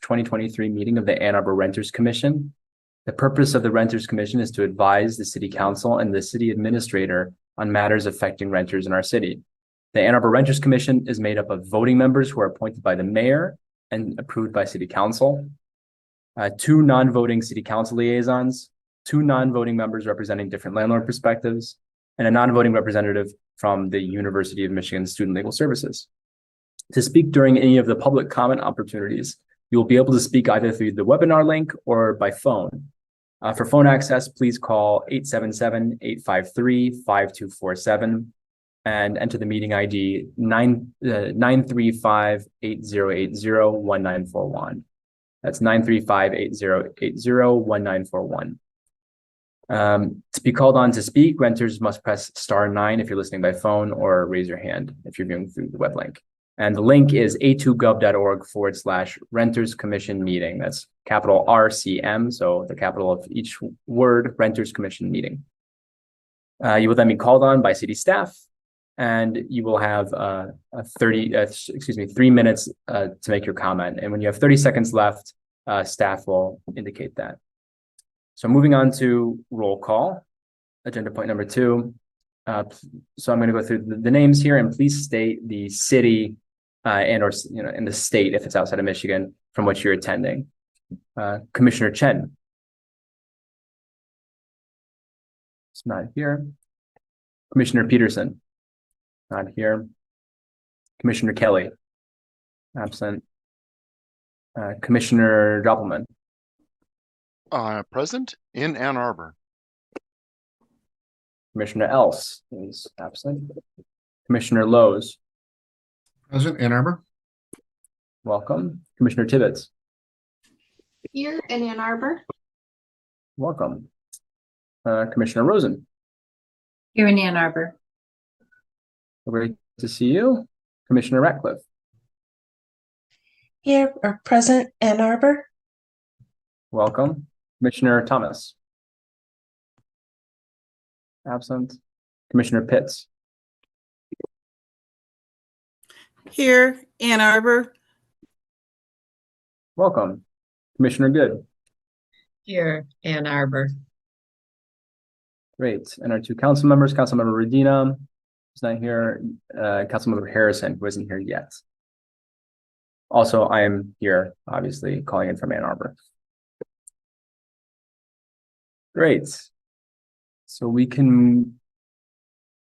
2023 meeting of the Ann Arbor Renters Commission. The purpose of the Renters Commission is to advise the City Council and the City Administrator on matters affecting renters in our city. The Ann Arbor Renters Commission is made up of voting members who are appointed by the mayor and approved by City Council, 2 non-voting City Council liaisons, 2 non-voting members representing different landlord perspectives, and a non-voting representative from the University of Michigan Student Legal Services. To speak during any of the public comment opportunities, you will be able to speak either through the webinar link or by phone. For phone access, please call 877-853-5247 and enter the meeting ID 935-8080-1941. That's 935-8080-1941. To be called on to speak, renters must press *9 if you're listening by phone, or raise your hand if you're viewing through the web link. And the link is a2gov.org/Renters Commission meeting. That's capital RCM, so the capital of each word, Renters Commission meeting. You will then be called on by city staff, and you will have 3 minutes to make your comment. And when you have 30 seconds left, staff will indicate that. So moving on to roll call, agenda point number 2. So I'm going to go through the names here, and please state the city and or in the state if it's outside of Michigan from which you're attending. Commissioner Chen. It's not here. Commissioner Peterson. Not here. Commissioner Kelly. Absent. Commissioner Doppelman. Present in Ann Arbor. Commissioner Else is absent. Commissioner Lowe's. Present, Ann Arbor. Welcome. Commissioner Tibbetts. Here in Ann Arbor. Welcome. Commissioner Rosen. Here in Ann Arbor. Great to see you. Commissioner Ratcliffe. Here or present, Ann Arbor. Welcome. Commissioner Thomas. Absent. Commissioner Pitts. Here, Ann Arbor. Welcome. Commissioner Good. Here, Ann Arbor. Great. And our 2 council members, Councilmember Redina is not here, Councilmember Harrison, who isn't here yet. Also, I am here, obviously, calling in from Ann Arbor. Great. So we can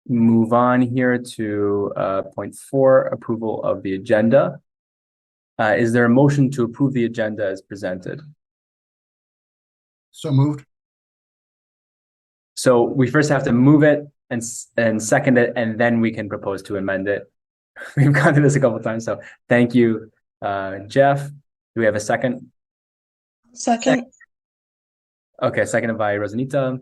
move on here to point 4, approval of the agenda. Is there a motion to approve the agenda as presented? So moved. So we first have to move it and second it, and then we can propose to amend it. We've gone through this a couple of times, so thank you, Jeff. Do we have a second? Second. Okay, seconded by Rosanita.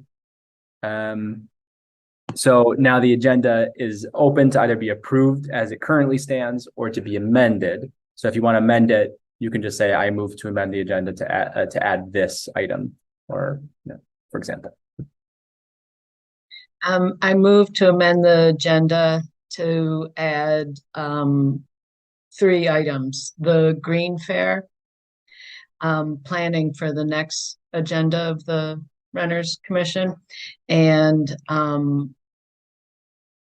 So now the agenda is open to either be approved as it currently stands or to be amended. So if you want to amend it, you can just say, I move to amend the agenda to add this item, or for example. I move to amend the agenda to add 3 items: the Green Fair, planning for the next agenda of the Renters Commission, and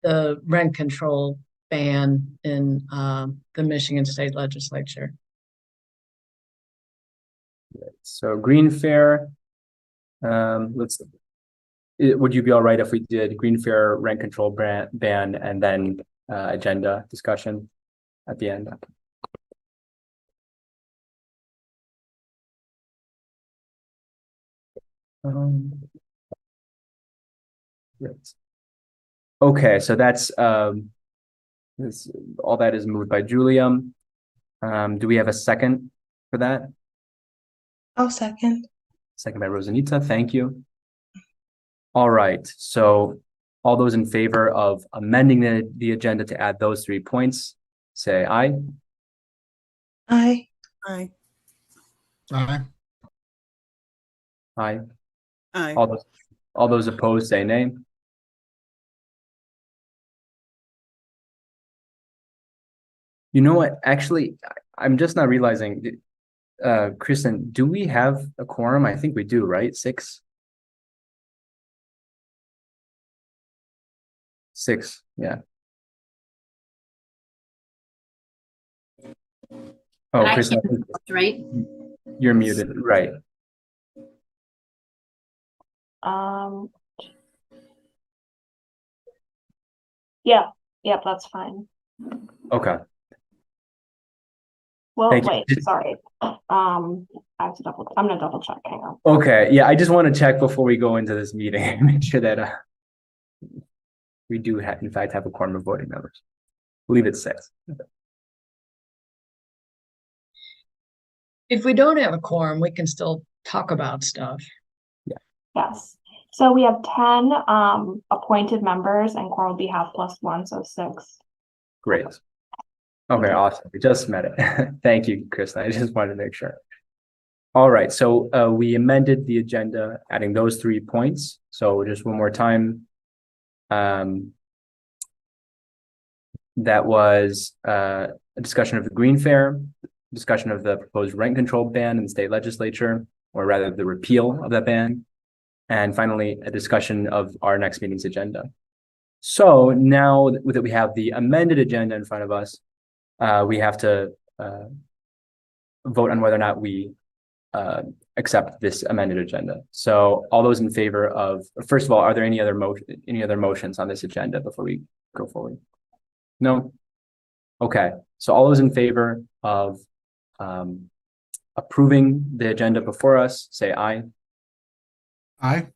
the rent control ban in the Michigan State Legislature. So Green Fair, would you be all right if we did Green Fair, rent control ban, and then agenda discussion at the end? Great. Okay, so that's all that is moved by Julia. Do we have a second for that? I'll second. Second by Rosanita. Thank you. All right. So all those in favor of amending the agenda to add those 3 points, say aye. Aye. Aye. Aye. Aye. Aye. All those opposed, say nay. You know what? Actually, I'm just not realizing Kristen, do we have a quorum? I think we do, right? Six? Six, yeah. Oh, I Kristen, can't, right? you're muted, right? Um, yeah, yep, that's fine. Okay, Well, Thank you. wait, sorry. I have to I'm gonna double check, hang on. okay, yeah, I just want to check before we go into this meeting and make sure that we do have, in fact, have a quorum of voting members. I believe it's six. If we don't have a quorum, we can still talk about stuff. Yes, so we have 10 appointed members and quorum would be half plus one, so 6. Great. Okay, awesome. We just met it. Thank you, Kristen. I just wanted to make sure. All right, so we amended the agenda, adding those 3 points. So just one more time. That was a discussion of the Green Fair, discussion of the proposed rent control ban in the state legislature, or rather the repeal of that ban, and finally a discussion of our next meeting's agenda. So now that we have the amended agenda in front of us, we have to vote on whether or not we accept this amended agenda. So all those in favor of, first of all, are there any other motions on this agenda before we go forward? No? Okay, so all those in favor of approving the agenda before us, say aye. Aye.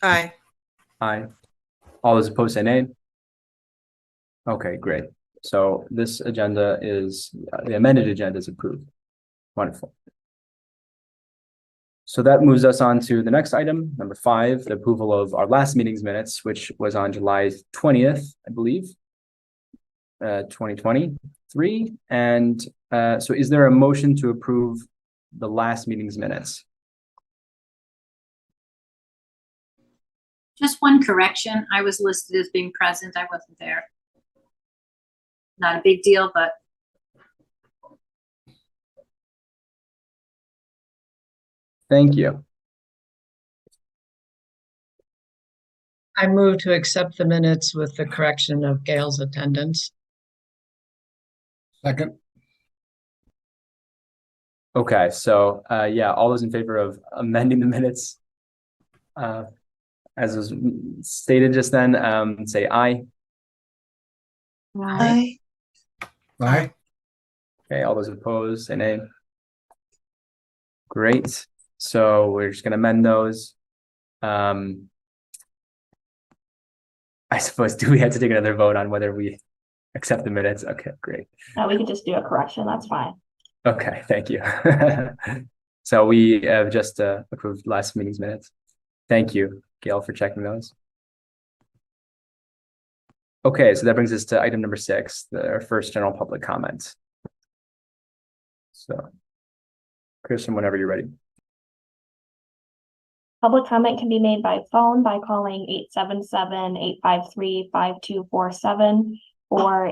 Aye. Aye. All those opposed say nay. Okay, great. So this agenda is, the amended agenda is approved. Wonderful. So that moves us on to the next item, number 5, the approval of our last meeting's minutes, which was on July 20th, I believe, 2023. And so is there a motion to approve the last meeting's minutes? Just one correction. I was listed as being present. I wasn't there. Not a big deal, but Thank you. I move to accept the minutes with the correction of Gail's attendance. Second. Okay, so yeah, all those in favor of amending the minutes as was stated just then, say aye. Aye. Aye. Okay, all those opposed, say nay. Great. So we're just gonna amend those. I suppose, do we have to take another vote on whether we accept the minutes? Okay, great. We could just do a correction, that's fine. Okay, thank you. So we have just approved last meeting's minutes. Thank you, Gail, for checking those. Okay, so that brings us to item number 6, our first general public comment. So, Kristen, whenever you're ready. Public comment can be made by phone by calling 877-853-5247 or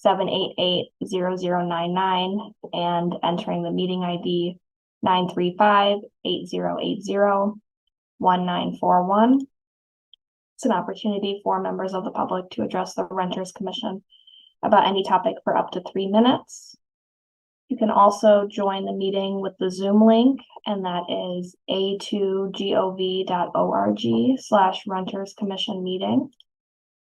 888-788-0099 and entering the meeting ID 935-8080-1941. It's an opportunity for members of the public to address the Renters Commission about any topic for up to 3 minutes. You can also join the meeting with the Zoom link, and that is a2gov.org/Renters Commission meeting.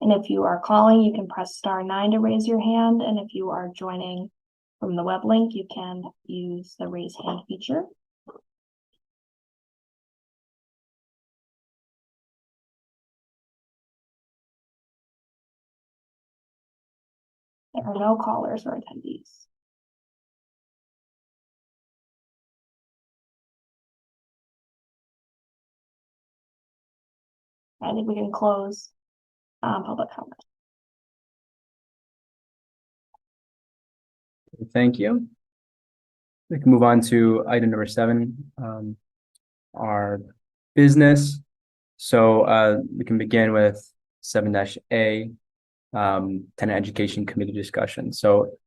And if you are calling, you can press *9 to raise your hand. And if you are joining from the web link, you can use the raise hand feature. There are no callers or attendees. I think we can close public comment. Thank you. We can move on to item number 7, our business. So we can begin with 7-A, Tenant Education Committee discussion. So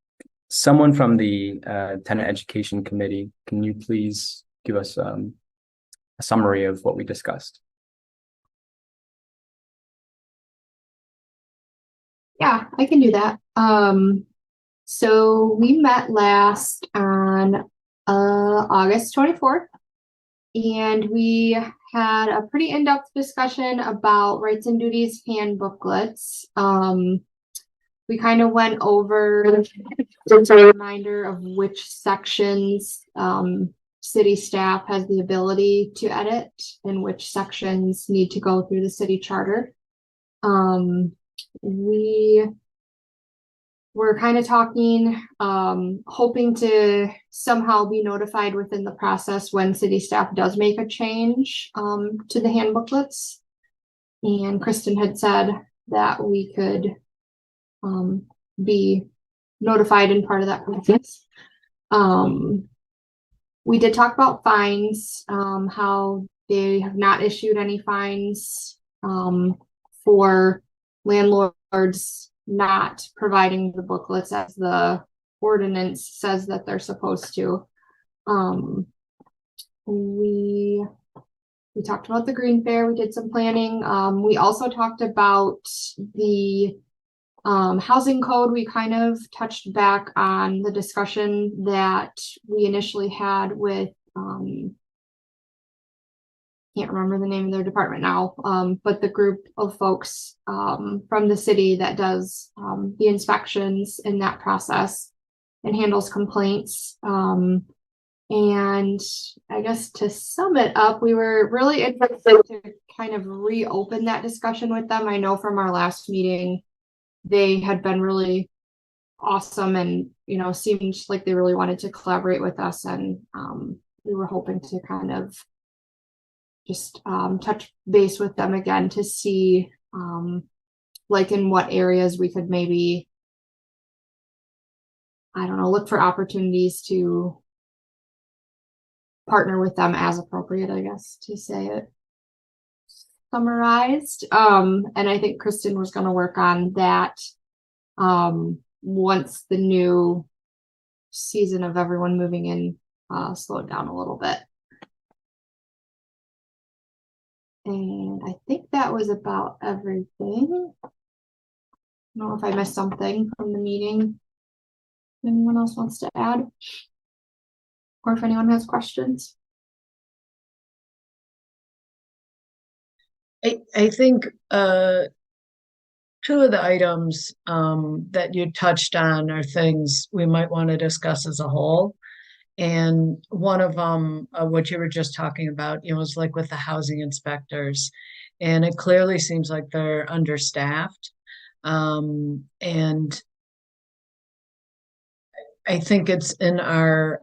someone from the Tenant Education Committee, can you please give us a summary of what we discussed? Yeah, I can do that. So we met last on August 24th, and we had a pretty in-depth discussion about rights and duties handbooklets. We kind of went over just a reminder of which sections city staff has the ability to edit and which sections need to go through the city charter. We were kind of talking, hoping to somehow be notified within the process when city staff does make a change to the handbooklets. And Kristen had said that we could be notified in part of that process. We did talk about fines, how they have not issued any fines for landlords not providing the booklets as the ordinance says that they're supposed to. We talked about the Green Fair. We did some planning. We also talked about the housing code. We kind of touched back on the discussion that we initially had with can't remember the name of their department now, but the group of folks from the city that does the inspections in that process and handles complaints. And I guess to sum it up, we were really interested to kind of reopen that discussion with them. I know from our last meeting, they had been really awesome and, you know, seemed like they really wanted to collaborate with us. And we were hoping to kind of just touch base with them again to see like in what areas we could maybe, I don't know, look for opportunities to partner with them as appropriate, I guess, to say it summarized. And I think Kristen was going to work on that once the new season of everyone moving in slowed down a little bit. And I think that was about everything. I don't know if I missed something from the meeting. Anyone else wants to add? Or if anyone has questions? I think two of the items that you touched on are things we might want to discuss as a whole. And one of them, what you were just talking about, you know, is like with the housing inspectors. And it clearly seems like they're understaffed. And I think it's in our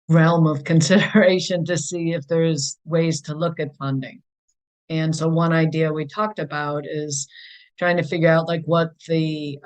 realm of consideration to see if there's ways to look at funding. And so one idea we talked about is trying to figure out like what the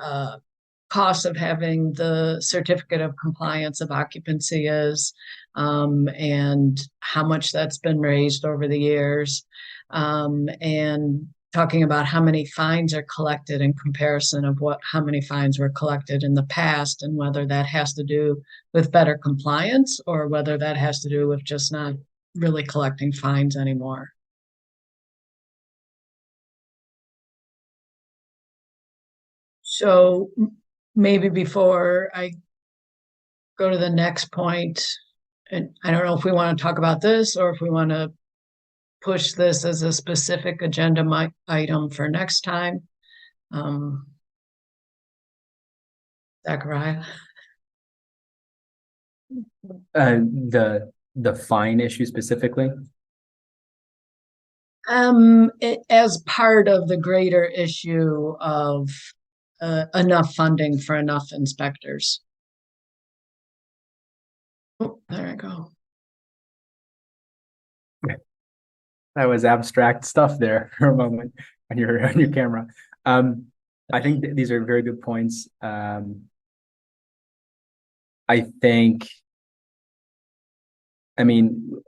cost of having the certificate of compliance of occupancy is, and how much that's been raised over the years, and talking about how many fines are collected in comparison of how many fines were collected in the past, and whether that has to do with better compliance or whether that has to do with just not really collecting fines anymore. So maybe before I go to the next point, and I don't know if we want to talk about this or if we want to push this as a specific agenda item for next time. Zachariah? The fine issue specifically? As part of the greater issue of enough funding for enough inspectors. Oh, there I go. That was abstract stuff there for a moment on your camera. I think these are very good points. I mean,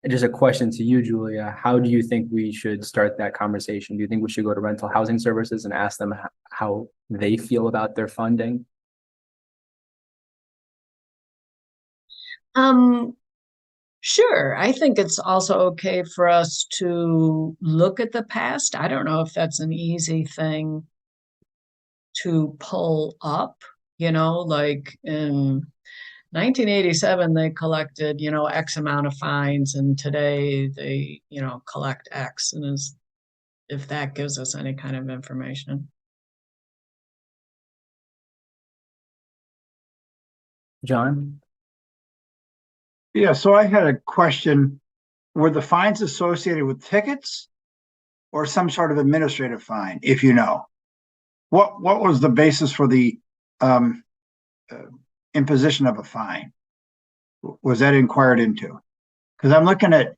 just a question to you, Julia. How do you think we should start that conversation? Do you think we should go to rental housing services and ask them how they feel about their funding? Sure. I think it's also okay for us to look at the past. I don't know if that's an easy thing to pull up, like in 1987, they collected, X amount of fines, and today they, collect X, and if that gives us any kind of information. John? Yeah, so I had a question. Were the fines associated with tickets or some sort of administrative fine, if you know? What was the basis for the imposition of a fine? Was that inquired into? Because I'm looking at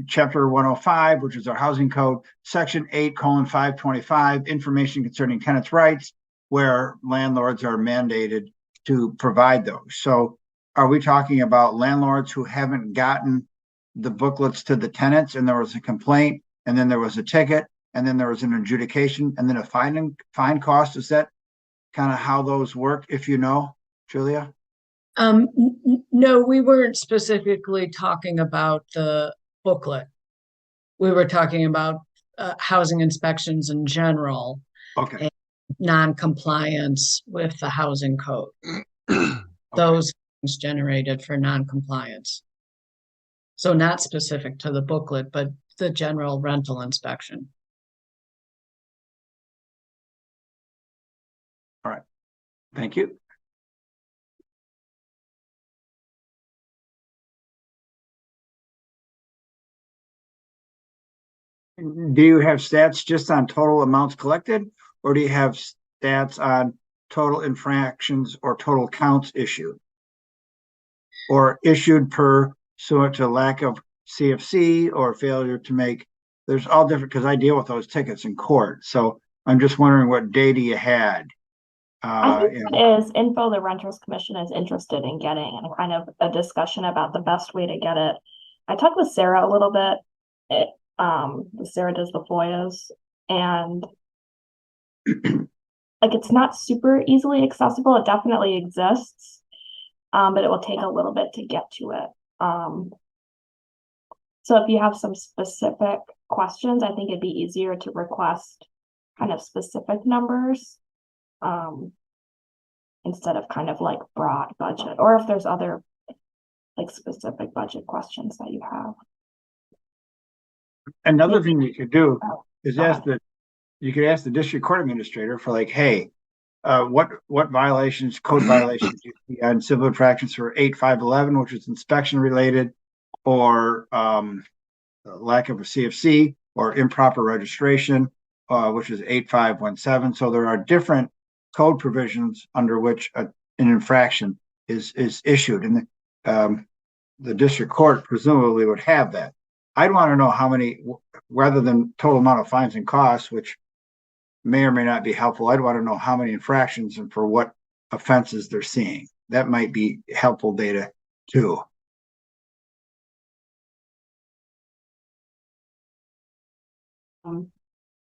chapter 105, which is our housing code, section 8:525, information concerning tenants' rights, where landlords are mandated to provide those. So are we talking about landlords who haven't gotten the booklets to the tenants and there was a complaint and then there was a ticket and then there was an adjudication and then a fine cost? Is that kind of how those work, if you know, Julia? No, we weren't specifically talking about the booklet. We were talking about housing inspections in general. Okay. And non-compliance with the housing code. Okay. Those things generated for non-compliance. So not specific to the booklet, but the general rental inspection. All right. Thank you. Do you have stats just on total amounts collected, or do you have stats on total infractions or total counts issued? Or issued pursuant to lack of CFC or failure to make, there's all different, because I deal with those tickets in court. So I'm just wondering what data you had. I think it is info the Renters Commission is interested in getting, and kind of a discussion about the best way to get it. I talked with Sarah a little bit. Sarah does the FOIAs, and like it's not super easily accessible. It definitely exists, but it will take a little bit to get to it. So if you have some specific questions, I think it'd be easier to request kind of specific numbers instead of kind of like broad budget, or if there's other like specific budget questions that you have. Another thing you could do is go you could ask the district court administrator for like, hey, what violations, code violations you see on civil infractions for 8511, which is inspection related, or lack of a CFC, or improper registration, which is 8517. So there are different code provisions under which an infraction is issued, and the district court presumably would have that. I'd want to know how many, rather than total amount of fines and costs, which may or may not be helpful. I'd want to know how many infractions and for what offenses they're seeing. That might be helpful data too.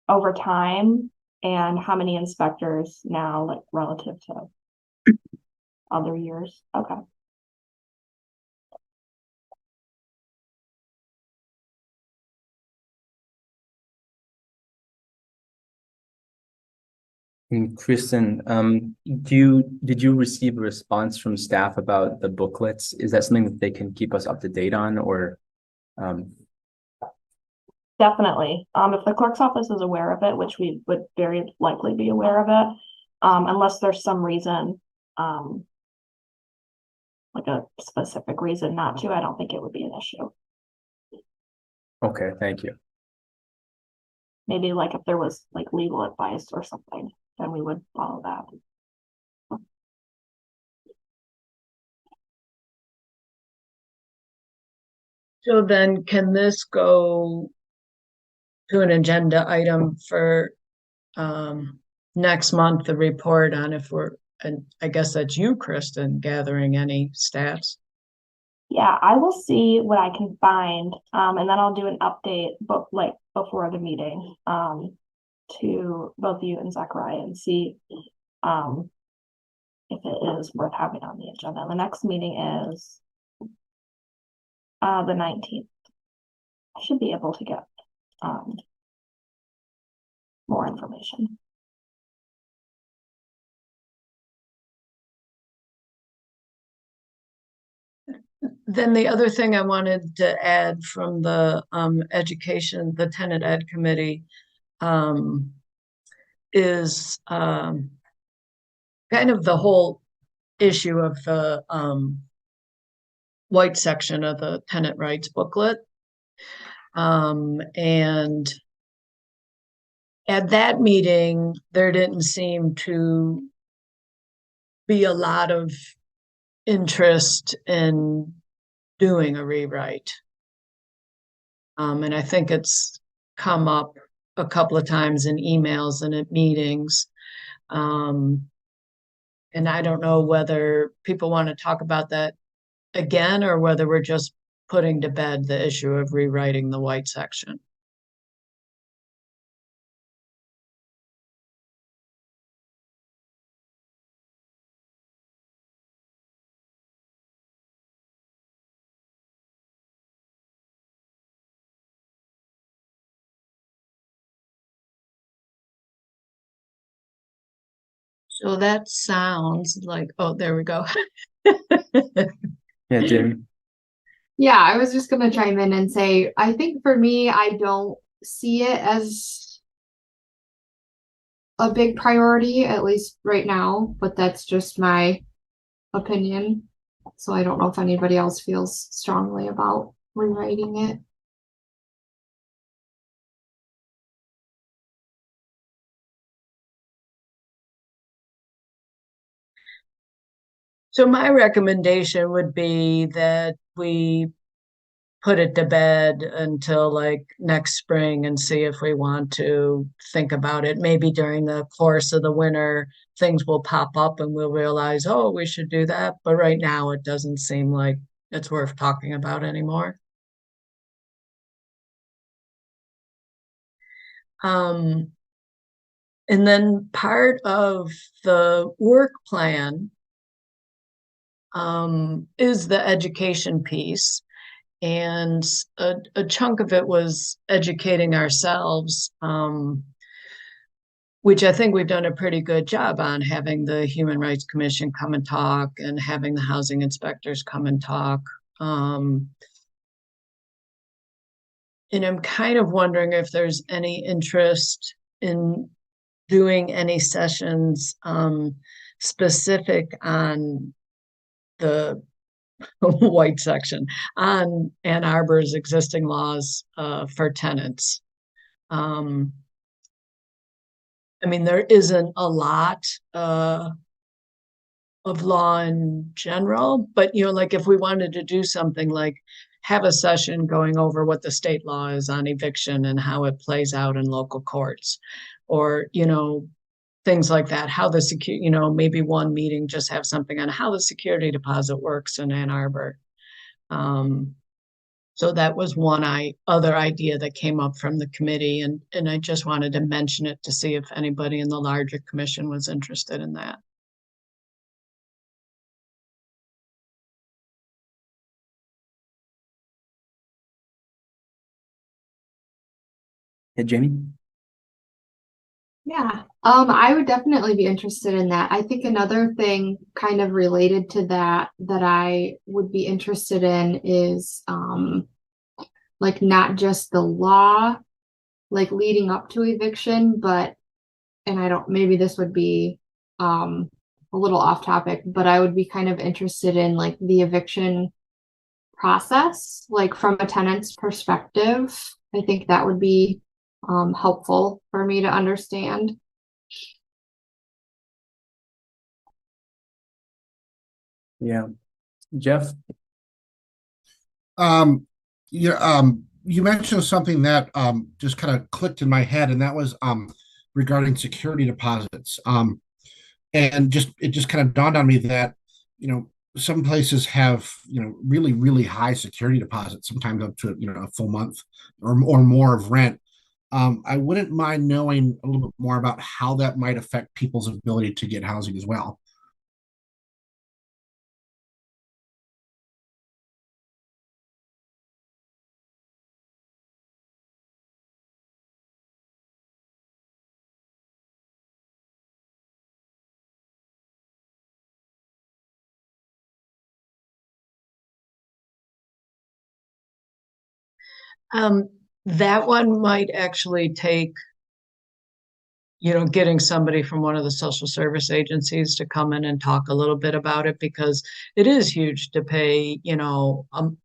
Over time, and how many inspectors now, like relative to other years? Okay. And Kristen, did you receive a response from staff about the booklets? Is that something that they can keep us up to date on, or? Definitely. If the clerk's office is aware of it, which we would very likely be aware of it, unless there's some reason, like a specific reason not to, I don't think it would be an issue. Okay, thank you. Maybe like if there was like legal advice or something, then we would follow that. So then can this go to an agenda item for next month, the report on if and I guess that's you, Kristen, gathering any stats? Yeah, I will see what I can find, and then I'll do an update, but like before the meeting, to both you and Zachariah, and see if it is worth having on the agenda. The next meeting is the 19th. I should be able to get more information. Then the other thing I wanted to add from the education, the tenant ed committee, is kind of the whole issue of the white section of the tenant rights booklet. And at that meeting, there didn't seem to be a lot of interest in doing a rewrite. And I think it's come up a couple of times in emails and at meetings. And I don't know whether people want to talk about that again, or whether we're just putting to bed the issue of rewriting the white section. So that sounds like, oh, there we go. Yeah, Jamie. Yeah, I was just gonna chime in and say, I think for me, I don't see it as a big priority, at least right now, but that's just my opinion. So I don't know if anybody else feels strongly about rewriting it. So my recommendation would be that we put it to bed until like next spring and see if we want to think about it. Maybe during the course of the winter, things will pop up and we'll realize, oh, we should do that. But right now, it doesn't seem like it's worth talking about anymore. And then part of the work plan is the education piece. And a chunk of it was educating ourselves, which I think we've done a pretty good job on, having the Human Rights Commission come and talk and having the housing inspectors come and talk. And I'm kind of wondering if there's any interest in doing any sessions specific on the white section on Ann Arbor's existing laws for tenants. I mean, there isn't a lot of law in general, but like if we wanted to do something like have a session going over what the state law is on eviction and how it plays out in local courts, or things like that, how the security, maybe one meeting just have something on how the security deposit works in Ann Arbor. So that was one other idea that came up from the committee, and I just wanted to mention it to see if anybody in the larger commission was interested in that. Yeah, Jamie. Yeah, I would definitely be interested in that. I think another thing kind of related to that I would be interested in is like not just the law, like leading up to eviction, but, and I don't, maybe this would be a little off topic, but I would be kind of interested in like the eviction process, like from a tenant's perspective. I think that would be helpful for me to understand. Yeah, Jeff. You mentioned something that just kind of clicked in my head, and that was regarding security deposits. And it just kind of dawned on me that some places have really, really high security deposits, sometimes up to a full month or more of rent. I wouldn't mind knowing a little bit more about how that might affect people's ability to get housing as well. That one might actually take, getting somebody from one of the social service agencies to come in and talk a little bit about it, because it is huge to pay, a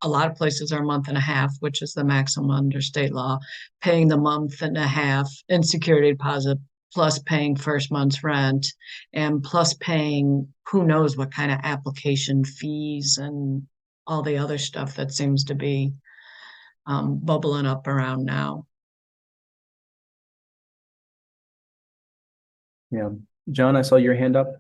lot of places are a month and a half, which is the maximum under state law, paying the month and a half in security deposit, plus paying first month's rent, and plus paying who knows what kind of application fees and all the other stuff that seems to be bubbling up around now. Yeah. John, I saw your hand up.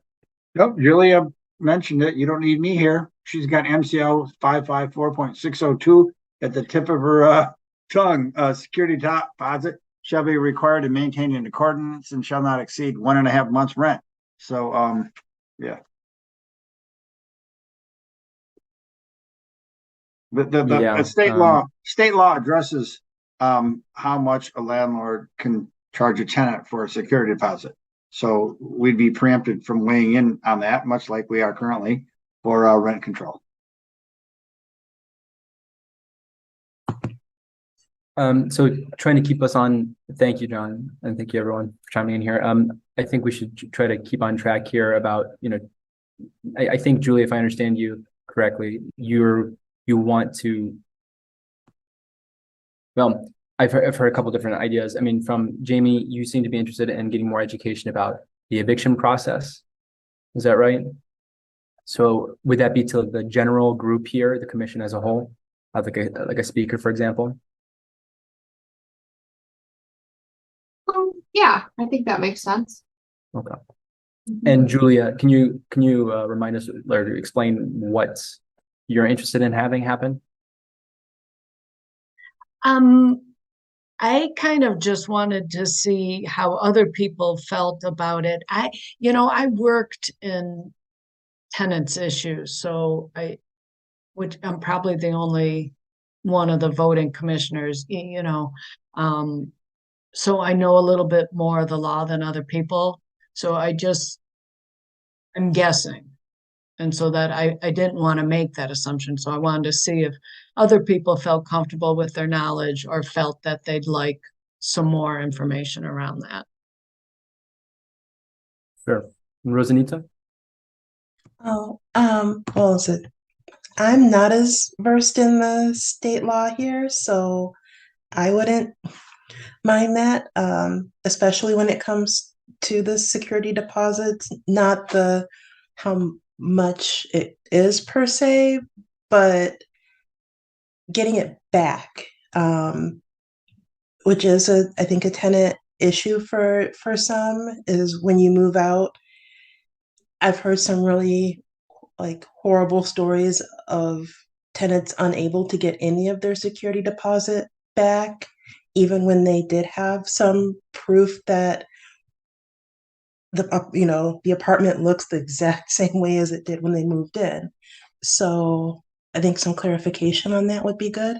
Nope, Julia mentioned it. You don't need me here. She's got MCL 554.602 at the tip of her tongue. Security deposit shall be required to maintain in accordance and shall not exceed 1.5 months rent. So, yeah. The state law addresses how much a landlord can charge a tenant for a security deposit. So we'd be preempted from weighing in on that, much like we are currently for rent control. So trying to keep us on, thank you, John, and thank you everyone for chiming in here. I think we should try to keep on track here about, I think, Julie, if I understand you correctly, you want to, well, I've heard a couple different ideas. I mean, from Jamie, you seem to be interested in getting more education about the eviction process. Is that right? So would that be to the general group here, the commission as a whole, like a speaker, for example? Yeah, I think that makes sense. Okay. And Julia, can you remind us or explain what you're interested in having happen? I kind of just wanted to see how other people felt about it. I worked in tenants issues, so which I'm probably the only one of the voting commissioners, so I know a little bit more of the law than other people. So I'm guessing. And so that I didn't want to make that assumption. So I wanted to see if other people felt comfortable with their knowledge or felt that they'd like some more information around that. Sure. And Rosanita? Oh, well, I'm not as versed in the state law here, so I wouldn't mind that, especially when it comes to the security deposits, not how much it is per se, but getting it back, which is I think a tenant issue for some, is when you move out. I've heard some really horrible stories of tenants unable to get any of their security deposit back, even when they did have some proof that the apartment looks the exact same way as it did when they moved in. So I think some clarification on that would be good.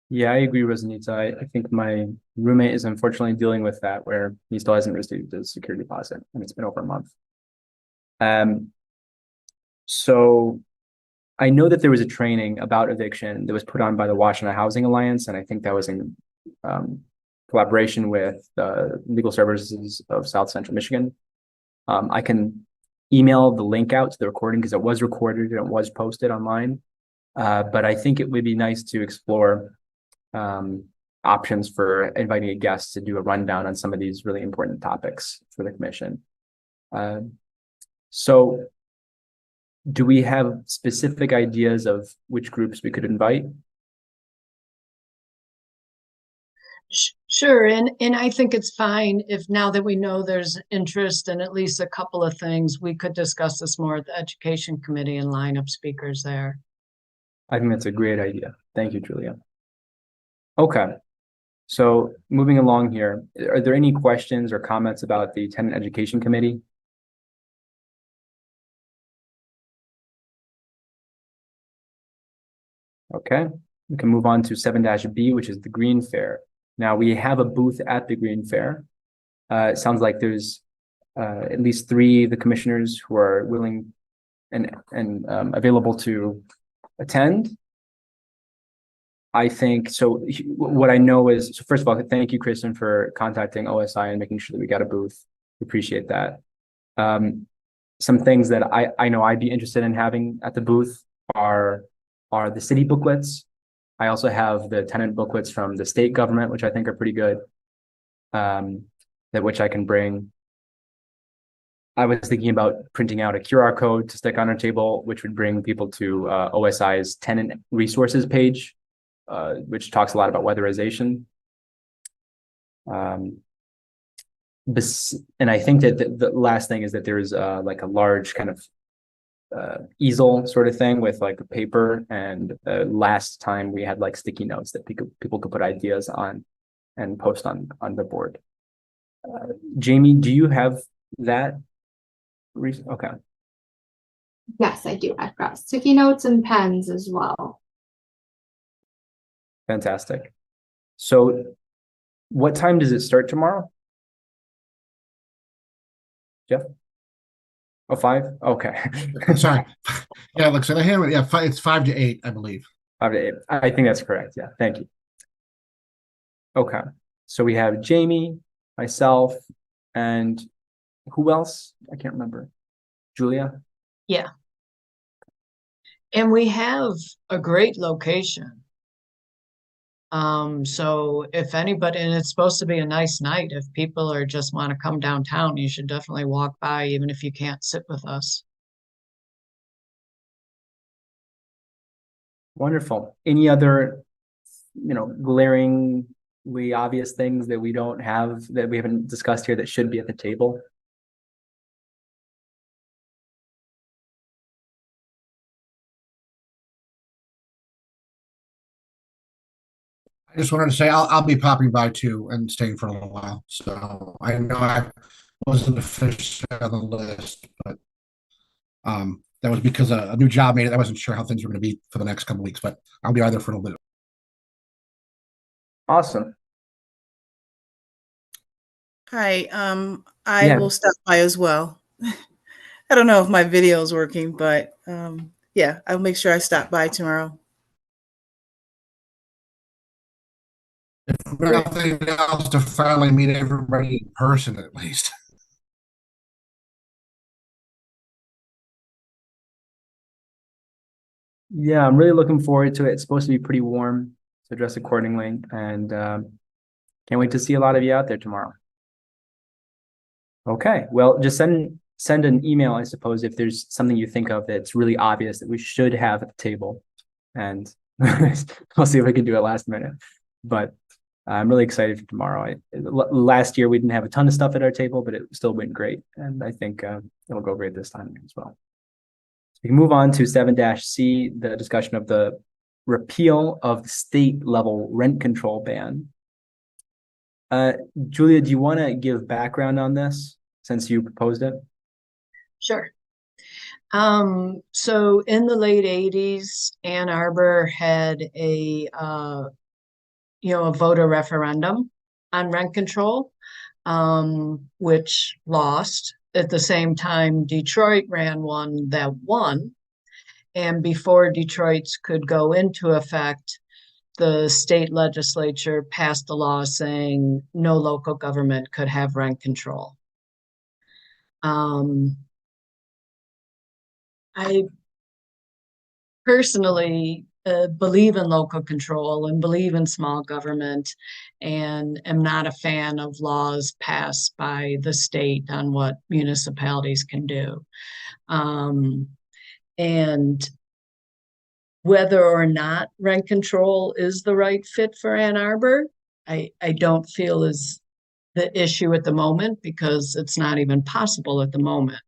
Yeah, I agree, Rosanita. I think my roommate is unfortunately dealing with that, where he still hasn't received his security deposit, and it's been over a month. So I know that there was a training about eviction that was put on by the Washington Housing Alliance, and I think that was in collaboration with the Legal Services of South Central Michigan. I can email the link out to the recording because it was recorded and it was posted online. But I think it would be nice to explore options for inviting a guest to do a rundown on some of these really important topics for the commission. So do we have specific ideas of which groups we could invite? Sure, and I think it's fine if, now that we know there's interest in at least a couple of things, we could discuss this more at the Education Committee and line up speakers there. I think that's a great idea. Thank you, Julia. Okay, so moving along here, are there any questions or comments about the Tenant Education Committee? Okay, we can move on to 7-B, which is the Green Fair. Now we have a booth at the Green Fair. It sounds like there's at least 3 of the commissioners who are willing and available to attend. I think so. What I know is, so first of all, thank you, Kristen, for contacting OSI and making sure that we got a booth. We appreciate that. Some things that I know I'd be interested in having at the booth are the city booklets. I also have the tenant booklets from the state government, which I think are pretty good. Which I can bring. I was thinking about printing out a QR code to stick on our table, which would bring people to OSI's tenant resources page, which talks a lot about weatherization. And I think that the last thing is that there's like a large kind of easel sort of thing with like paper, and last time we had like sticky notes that people could put ideas on and post on the board. Jamie, do you have that? Okay. Yes, I do. I've got sticky notes and pens as well. Fantastic. So what time does it start tomorrow? Jeff? Oh, 5? Okay. Sorry. Yeah, looks like I have it. Yeah, it's 5 to 8, I believe. 5 to 8. I think that's correct. Yeah, thank you. Okay. So we have Jamie, myself, and who else? I can't remember. Julia? Yeah. And we have a great location. So if anybody, and it's supposed to be a nice night, if people are just want to come downtown, you should definitely walk by, even if you can't sit with us. Wonderful. Any other, glaringly obvious things that we don't have, that we haven't discussed here that should be at the table? I just wanted to say I'll be popping by too and staying for a little while. So I know I wasn't officially on the list, but that was because a new job made it. I wasn't sure how things were going to be for the next couple of weeks, but I'll be either for a little bit. Awesome. Hi, I Yeah. will stop by as well. I don't know if my video is working, but yeah, I'll make sure I stop by tomorrow. If nothing else, to finally meet everybody in person at least. Yeah, I'm really looking forward to it. It's supposed to be pretty warm, so dress accordingly, and can't wait to see a lot of you out there tomorrow. Okay, well, just send an email, I suppose, if there's something you think of that's really obvious that we should have at the table, and we'll see if we can do it last minute. But I'm really excited for tomorrow. Last year we didn't have a ton of stuff at our table, but it still went great, and I think it'll go great this time as well. We can move on to 7-C, the discussion of the repeal of the state level rent control ban. Julia, do you want to give background on this since you proposed it? Sure. So in the late 80s, Ann Arbor had a voter referendum on rent control, which lost. At the same time, Detroit ran one that won. And before Detroit's could go into effect, the state legislature passed a law saying no local government could have rent control. I personally believe in local control and believe in small government, and am not a fan of laws passed by the state on what municipalities can do. And whether or not rent control is the right fit for Ann Arbor, I don't feel is the issue at the moment, because it's not even possible at the moment.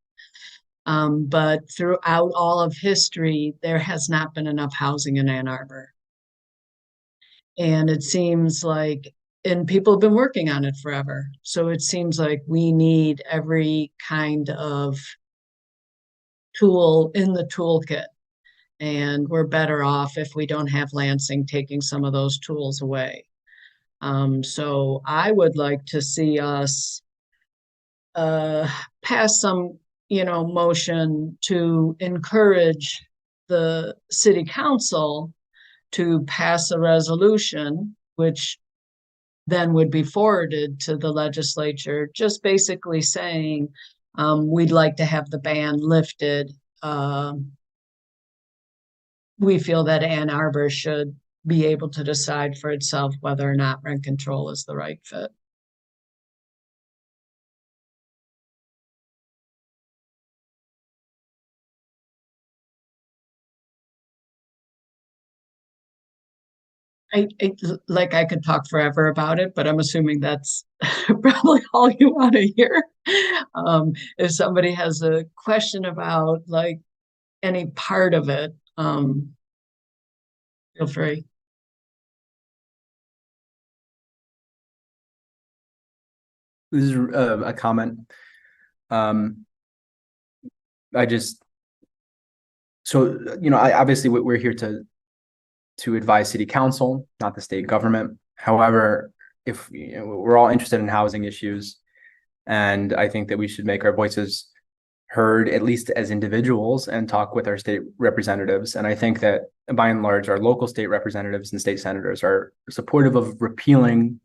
But throughout all of history, there has not been enough housing in Ann Arbor. And it seems like, and people have been working on it forever. So it seems like we need every kind of tool in the toolkit. And we're better off if we don't have Lansing taking some of those tools away. So I would like to see us pass some motion to encourage the city council to pass a resolution, which then would be forwarded to the legislature, just basically saying, we'd like to have the ban lifted. We feel that Ann Arbor should be able to decide for itself whether or not rent control is the right fit. I could talk forever about it, but I'm assuming that's probably all you want to hear. If somebody has a question about like any part of it, feel free. This is a comment. Obviously we're here to advise city council, not the state government. However, if we're all interested in housing issues, and I think that we should make our voices heard, at least as individuals, and talk with our state representatives. And I think that by and large, our local state representatives and state senators are supportive of repealing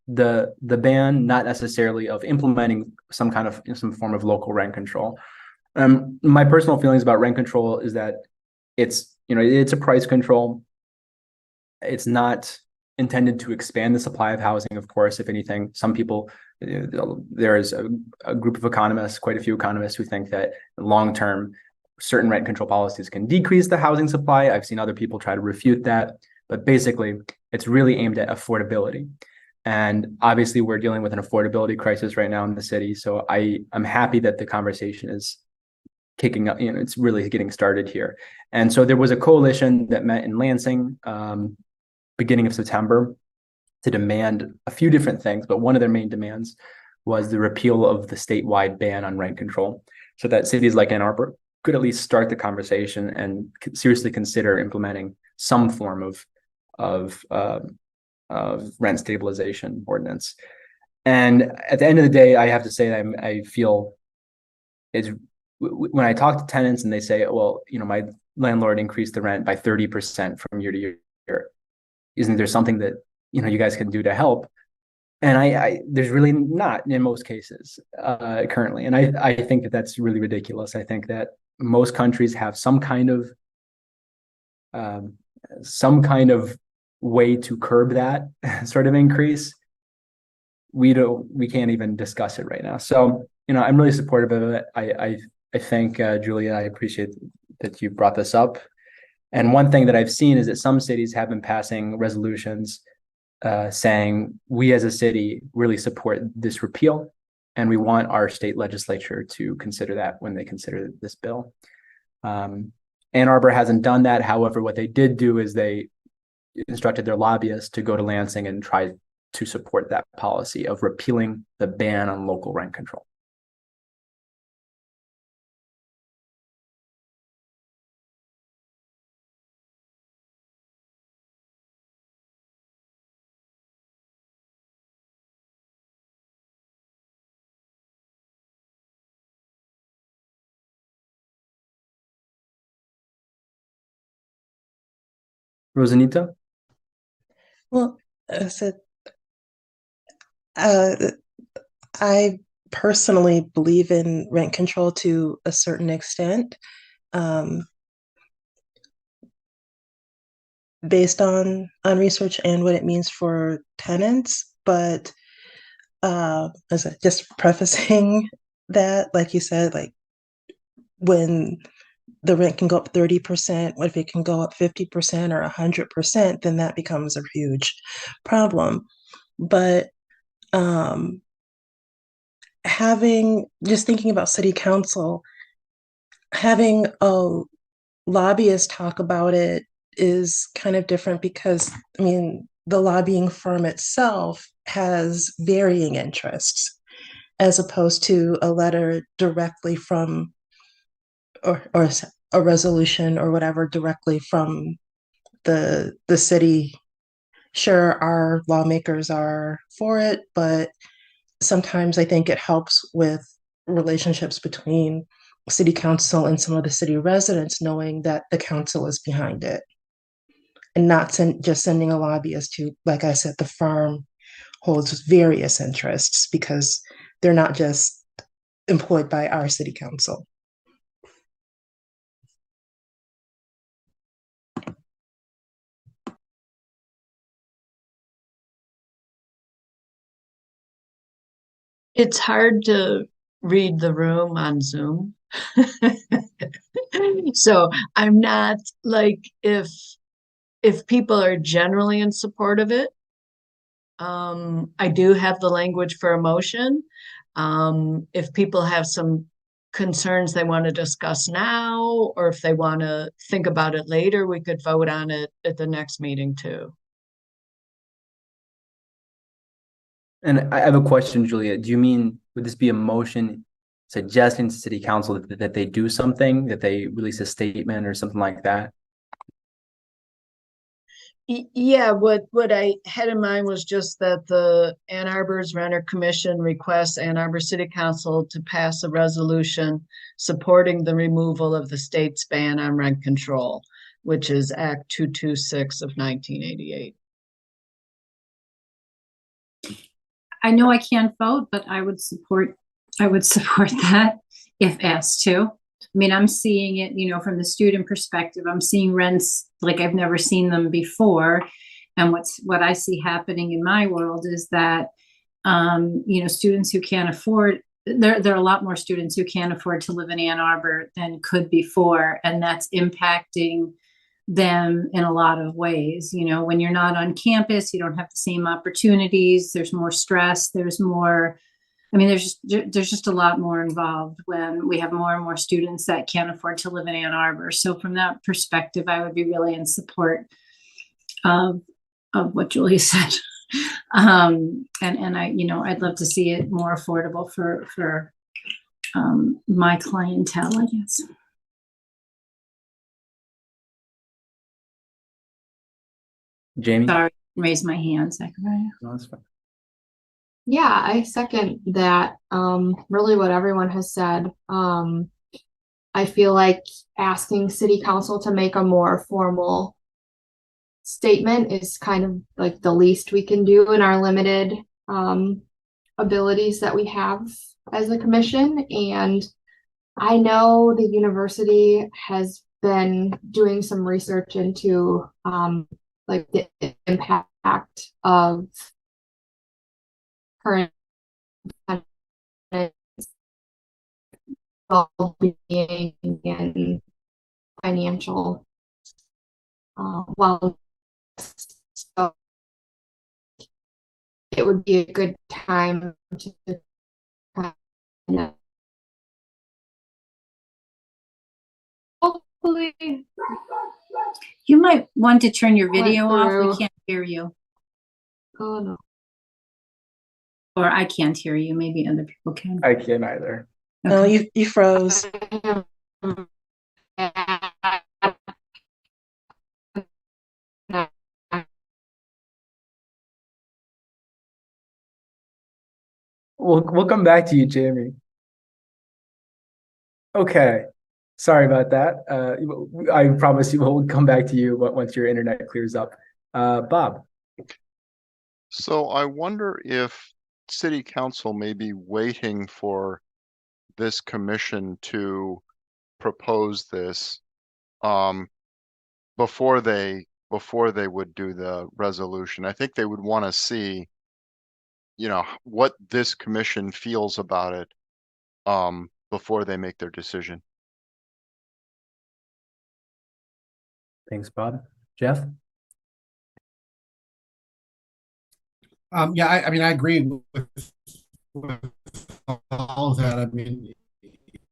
the ban, not necessarily of implementing some form of local rent control. My personal feelings about rent control is that it's a price control. It's not intended to expand the supply of housing. Of course, if anything, some people, there is a group of economists, quite a few economists, who think that long-term certain rent control policies can decrease the housing supply. I've seen other people try to refute that, but basically it's really aimed at affordability. And obviously we're dealing with an affordability crisis right now in the city. So I'm happy that the conversation is kicking up, it's really getting started here. And so there was a coalition that met in Lansing, beginning of September, to demand a few different things, but one of their main demands was the repeal of the statewide ban on rent control, so that cities like Ann Arbor could at least start the conversation and seriously consider implementing some form of rent stabilization ordinance. And at the end of the day, I have to say that I feel it's, when I talk to tenants and they say, well, my landlord increased the rent by 30% from year to year, isn't there something that you guys can do to help? And I there's really not in most cases currently. And I think that that's really ridiculous. I think that most countries have some kind of way to curb that sort of increase. We can't even discuss it right now. So, I'm really supportive of it. I think, Julia, I appreciate that you brought this up. And one thing that I've seen is that some cities have been passing resolutions saying we as a city really support this repeal, and we want our state legislature to consider that when they consider this bill. Ann Arbor hasn't done that. However, what they did do is they instructed their lobbyists to go to Lansing and try to support that policy of repealing the ban on local rent control. Rosanita? Well, I said, I personally believe in rent control to a certain extent, based on research and what it means for tenants. But as just prefacing that, like you said, like when the rent can go up 30%, what if it can go up 50% or 100%? Then that becomes a huge problem. But just thinking about city council, having a lobbyist talk about it is kind of different, because the lobbying firm itself has varying interests, as opposed to a letter directly from, or a resolution or whatever directly from the city. Sure, our lawmakers are for it, but sometimes I think it helps with relationships between city council and some of the city residents knowing that the council is behind it and not just sending a lobbyist to, like I said, the firm holds various interests because they're not just employed by our city council. It's hard to read the room on Zoom. So I'm not like, if people are generally in support of it, I do have the language for a motion. If people have some concerns they want to discuss now, or if they want to think about it later, we could vote on it at the next meeting too. And I have a question, Julia. Do you mean, would this be a motion suggesting to city council that they do something, that they release a statement or something like that? Yeah, what I had in mind was just that the Ann Arbor's Renter Commission requests Ann Arbor City Council to pass a resolution supporting the removal of the state's ban on rent control, which is Act 226 of 1988. I know I can't vote, but I would support that if asked to. I mean, I'm seeing it, from the student perspective. I'm seeing rents like I've never seen them before. And what I see happening in my world is that, students who can't afford, there are a lot more students who can't afford to live in Ann Arbor than could before. And that's impacting them in a lot of ways. When you're not on campus, you don't have the same opportunities. There's more stress. There's just a lot more involved when we have more and more students that can't afford to live in Ann Arbor. So from that perspective, I would be really in support of what Julia said. And I'd love to see it more affordable for my clientele, I guess. Jamie? Sorry, raise my hand, Zachariah. No, that's fine. Yeah, I second that. Really what everyone has said. I feel like asking city council to make a more formal statement is kind of like the least we can do in our limited abilities that we have as a commission. And I know the university has been doing some research into like the impact of current well-being and financial wellness. So it would be a good time to kind of hopefully. You might want to turn your video off. through. We can't hear you. Oh no. Or I can't hear you. Maybe other people can. I can't either. No, Okay. you froze. We'll come back to you, Jamie. Okay. Sorry about that. I promise you we'll come back to you once your internet clears up. Bob. So I wonder if city council may be waiting for this commission to propose this before they would do the resolution. I think they would want to see, what this commission feels about it before they make their decision. Thanks, Bob. Jeff? Yeah, I agree with all of that. I mean,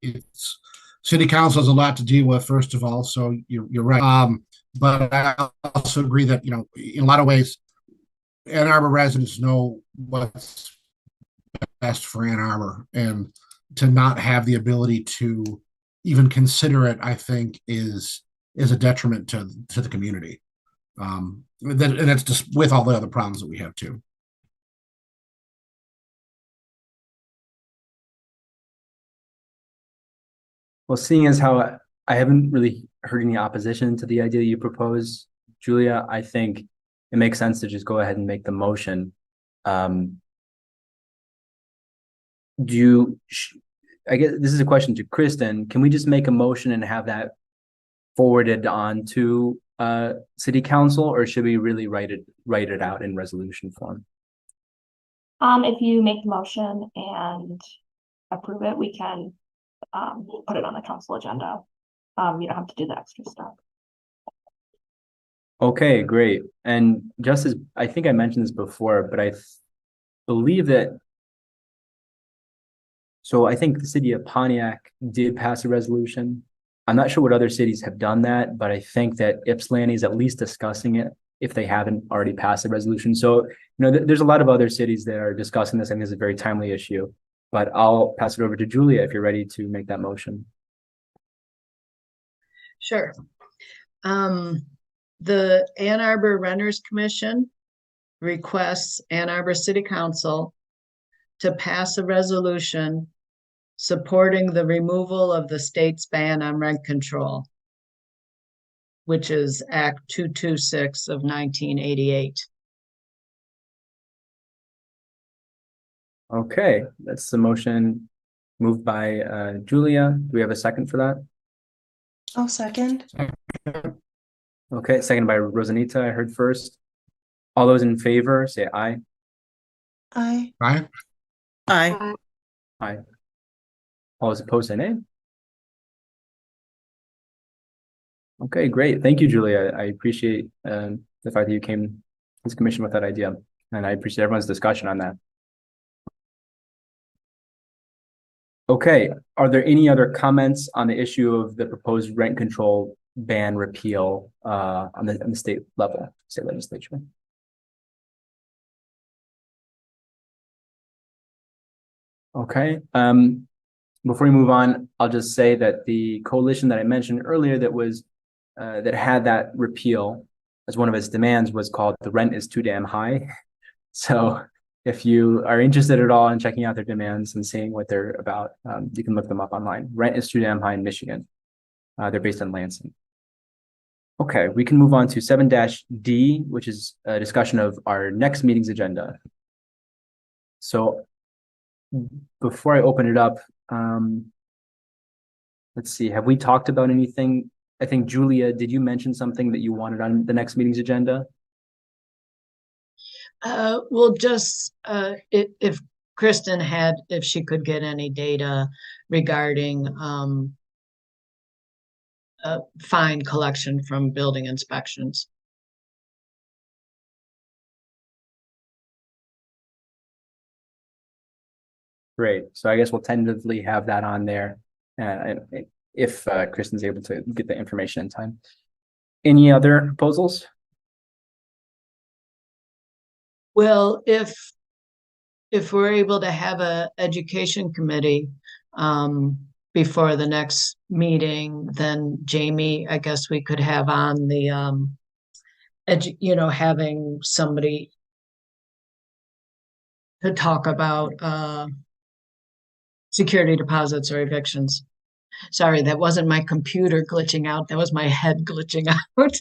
it's city council has a lot to deal with, first of all, so you're right. But I also agree that, in a lot of ways, Ann Arbor residents know what's best for Ann Arbor, and to not have the ability to even consider it, I think, is a detriment to the community. And that's just with all the other problems that we have too. Well, seeing as how I haven't really heard any opposition to the idea you propose, Julia, I think it makes sense to just go ahead and make the motion. Do you, I guess this is a question to Kristen. Can we just make a motion and have that forwarded on to city council, or should we really write it out in resolution form? If you make the motion and approve it, we can put it on the council agenda. You don't have to do the extra stuff. Okay, great. And just as I think I mentioned this before, but I believe that. So I think the city of Pontiac did pass a resolution. I'm not sure what other cities have done that, but I think that Ypsilanti is at least discussing it if they haven't already passed a resolution. So, there's a lot of other cities that are discussing this, and this is a very timely issue. But I'll pass it over to Julia if you're ready to make that motion. Sure. The Ann Arbor Renters Commission requests Ann Arbor City Council to pass a resolution supporting the removal of the state's ban on rent control, which is Act 226 of 1988. Okay, that's the motion moved by Julia. Do we have a second for that? I'll second. Okay, second by Rosanita, I heard first. All those in favor, say aye. Aye. Right? Aye. Aye. All those opposed, say nay. Okay, great. Thank you, Julia. I appreciate the fact that you came to this commission with that idea, and I appreciate everyone's discussion on that. Okay, are there any other comments on the issue of the proposed rent control ban repeal on the state level, state legislature? Okay, before we move on, I'll just say that the coalition that I mentioned earlier that was that had that repeal as one of its demands was called The Rent is Too Damn High. So if you are interested at all in checking out their demands and seeing what they're about, you can look them up online. Rent is Too Damn High in Michigan. They're based in Lansing. Okay, we can move on to 7-D, which is a discussion of our next meeting's agenda. So before I open it up, let's see, have we talked about anything? I think, Julia, did you mention something that you wanted on the next meeting's agenda? Well, just if Kristen if she could get any data regarding fine collection from building inspections. Great. So I guess we'll tentatively have that on there if Kristen's able to get the information in time. Any other proposals? Well, if we're able to have a education committee before the next meeting, then Jamie, I guess we could have on the having somebody to talk about security deposits or evictions. Sorry, that wasn't my computer glitching out. That was my head glitching out.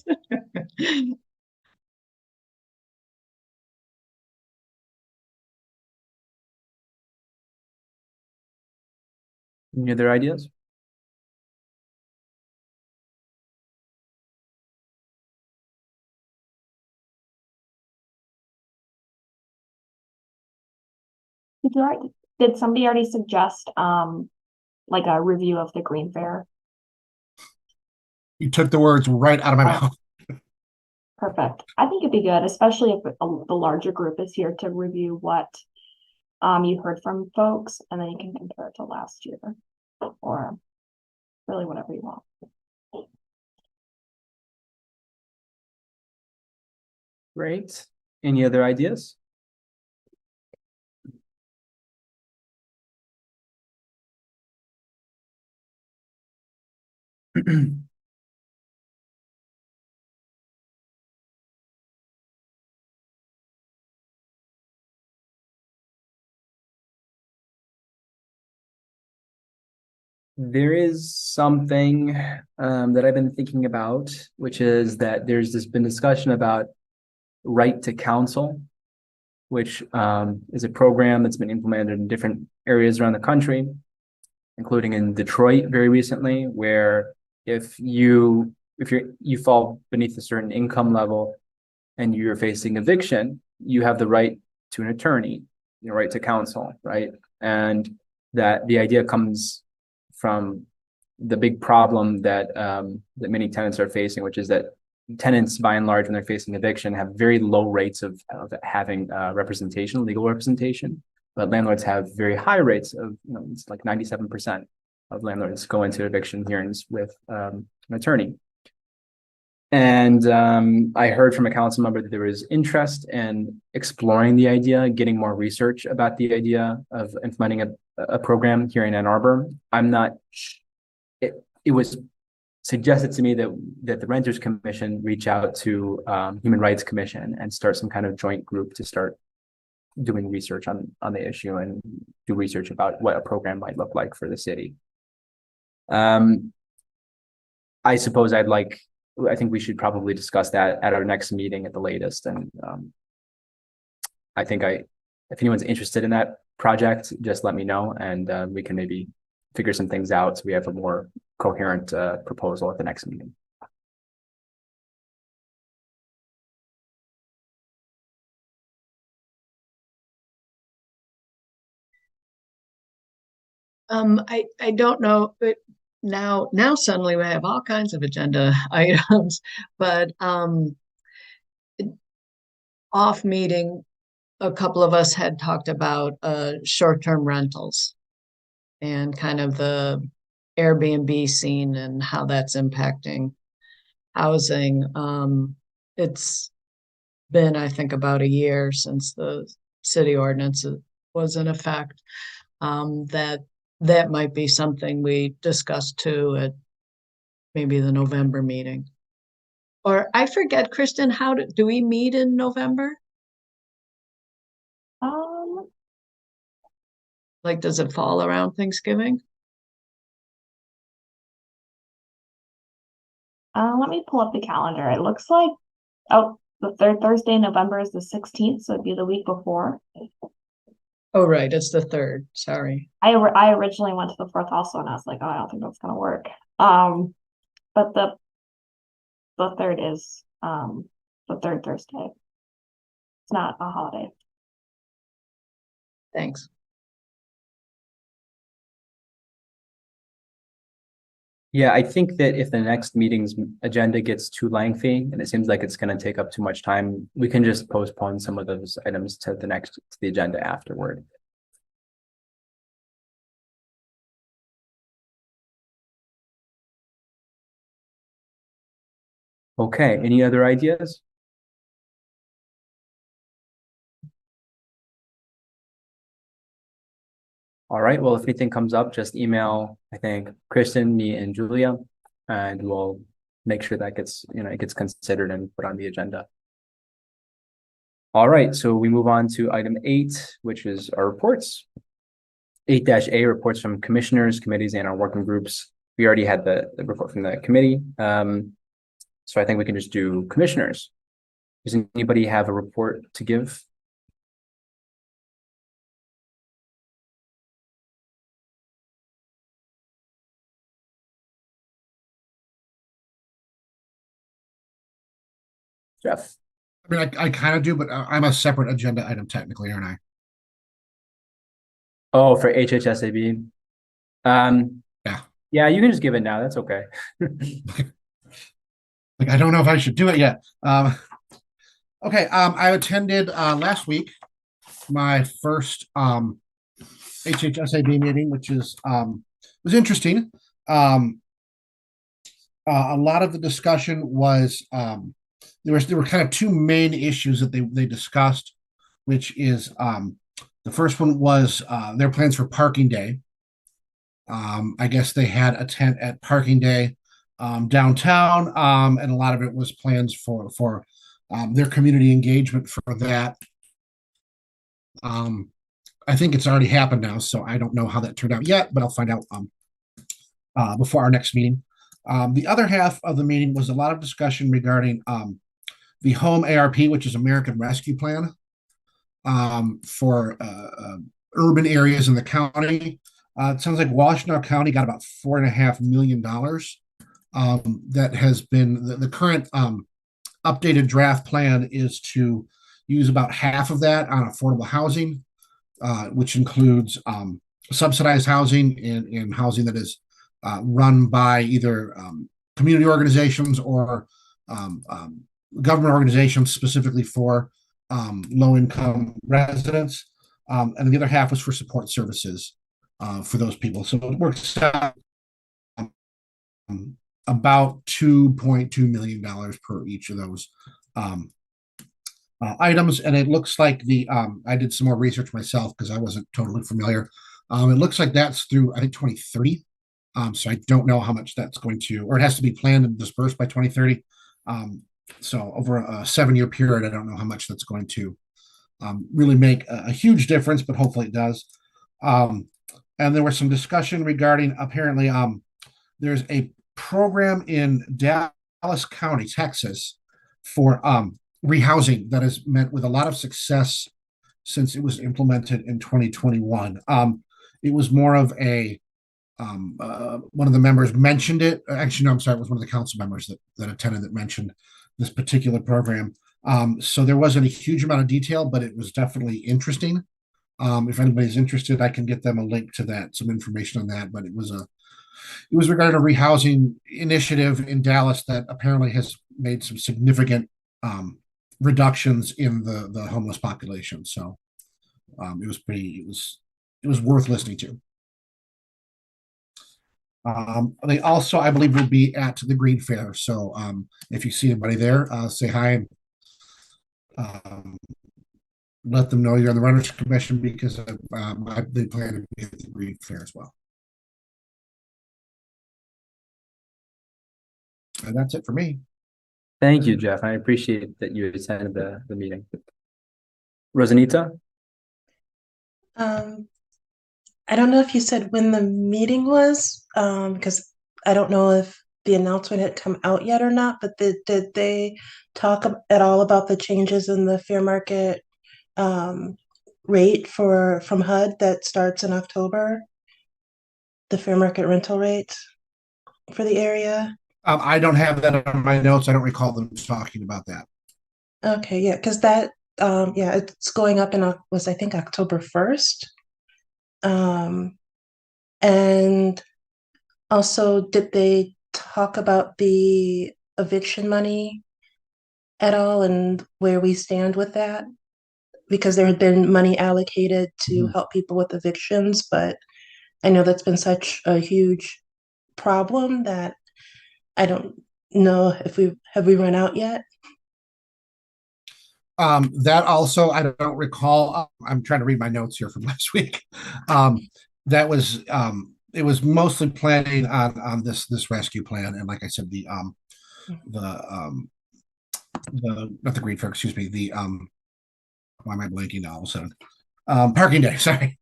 Any other ideas? Did somebody already suggest like a review of the Green Fair? You took the words right out of my mouth. Perfect. I think it'd be good, especially if the larger group is here to review what you heard from folks, and then you can compare it to last year, or really whatever you want. Great. Any other ideas? There is something that I've been thinking about, which is that there's been discussion about right to counsel, which is a program that's been implemented in different areas around the country, including in Detroit very recently, where if you fall beneath a certain income level and you're facing eviction, you have the right to an attorney, right to counsel, right? And that the idea comes from the big problem that that many tenants are facing, which is that tenants, by and large, when they're facing eviction, have very low rates of having representation, legal representation. But landlords have very high rates of, it's like 97% of landlords go into eviction hearings with an attorney. And I heard from a council member that there was interest in exploring the idea, getting more research about the idea of implementing a program here in Ann Arbor. I'm not, it was suggested to me that the Renters Commission reach out to Human Rights Commission and start some kind of joint group to start doing research on the issue and do research about what a program might look like for the city. I suppose I think we should probably discuss that at our next meeting at the latest. And I think if anyone's interested in that project, just let me know, and we can maybe figure some things out so we have a more coherent proposal at the next meeting. I don't know, but now suddenly we have all kinds of agenda items, but off meeting, a couple of us had talked about short-term rentals and kind of the Airbnb scene and how that's impacting housing. It's been, I think, about a year since the city ordinance was in effect. That might be something we discuss too at maybe the November meeting. Or I forget, Kristen, do we meet in November? Like, does it fall around Thanksgiving? Let me pull up the calendar. It looks like, the third Thursday in November is the 16th, so it'd be the week before. Oh, right, it's the 3rd. Sorry. I originally went to the 4th also, and I was like, oh, I don't think that's gonna work. But the 3rd is the 3rd Thursday. It's not a holiday. Thanks. Yeah, I think that if the next meeting's agenda gets too lengthy and it seems like it's going to take up too much time, we can just postpone some of those items to the agenda afterward. Okay, any other ideas? All right, well, if anything comes up, just email, I think, Kristen, me, and Julia, and we'll make sure that it gets considered and put on the agenda. All right, so we move on to item 8, which is our reports. 8-A, reports from commissioners, committees, and our working groups. We already had the report from the committee. So I think we can just do commissioners. Does anybody have a report to give? Jeff? I mean, I kind of do, but I'm a separate agenda item technically, aren't I? Oh, for HHSAB. Yeah. Yeah, you can just give it now. That's okay. Like, I don't know if I should do it yet. Okay. I attended last week my first HHSAB meeting, which was interesting. A lot of the discussion was there were kind of two main issues that they discussed, which is the first one was their plans for Parking Day. I guess they had a tent at Parking Day downtown, and a lot of it was plans for their community engagement for that. I think it's already happened now, so I don't know how that turned out yet, but I'll find out before our next meeting. The other half of the meeting was a lot of discussion regarding the home ARP, which is American Rescue Plan, for urban areas in the county. It sounds like Washtenaw County got about $4.5 million. That has been the current updated draft plan is to use about half of that on affordable housing, which includes subsidized housing and housing that is run by either community organizations or government organizations specifically for low-income residents. And the other half was for support services for those people. So it works out about $2.2 million per each of those items. And it looks like I did some more research myself because I wasn't totally familiar. It looks like that's through, I think, 2030. So I don't know how much that's going to, or it has to be planned and dispersed by 2030. So over a 7-year period, I don't know how much that's going to really make a huge difference, but hopefully it does. And there was some discussion regarding apparently there's a program in Dallas County, Texas, for rehousing that has met with a lot of success since it was implemented in 2021. It was more of a one of the members mentioned it. Actually, no, I'm sorry. It was one of the council members that attended that mentioned this particular program. So there wasn't a huge amount of detail, but it was definitely interesting. If anybody's interested, I can get them a link to that, some information on that. But it was regarding a rehousing initiative in Dallas that apparently has made some significant reductions in the homeless population. So it was worth listening to. They also, I believe, will be at the Green Fair. So if you see anybody there, say hi and let them know you're on the Runners Commission because they plan to be at the Green Fair as well. And that's it for me. Thank you, Jeff. I appreciate that you attended the meeting. Rosanita? I don't know if you said when the meeting was, because I don't know if the announcement had come out yet or not, but did they talk at all about the changes in the fair market rate from HUD that starts in October? The fair market rental rate for the area? I don't have that on my notes. I don't recall them talking about that. Okay, yeah, because that, it's going up in, I think, October 1st. And also, did they talk about the eviction money at all and where we stand with that? Because there had been money allocated to help people with evictions, but I know that's been such a huge problem that I don't know if we run out yet. That also, I don't recall. I'm trying to read my notes here from last week. That was it was mostly planning on this rescue plan, and like I said, the not the Green Fair, excuse me, the why am I blanking now all of a sudden? Parking day, sorry.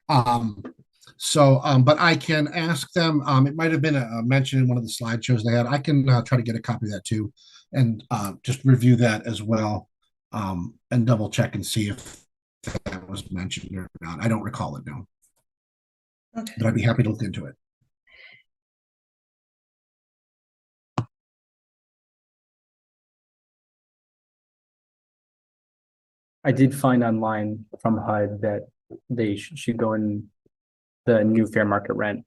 But I can ask them. It might have been a mention in one of the slideshows they had. I can try to get a copy of that too, and just review that as well, and double check and see if that was mentioned or not. I don't recall it now. Okay. But I'd be happy to look into it. I did find online from HUD that they should go in the new fair market rent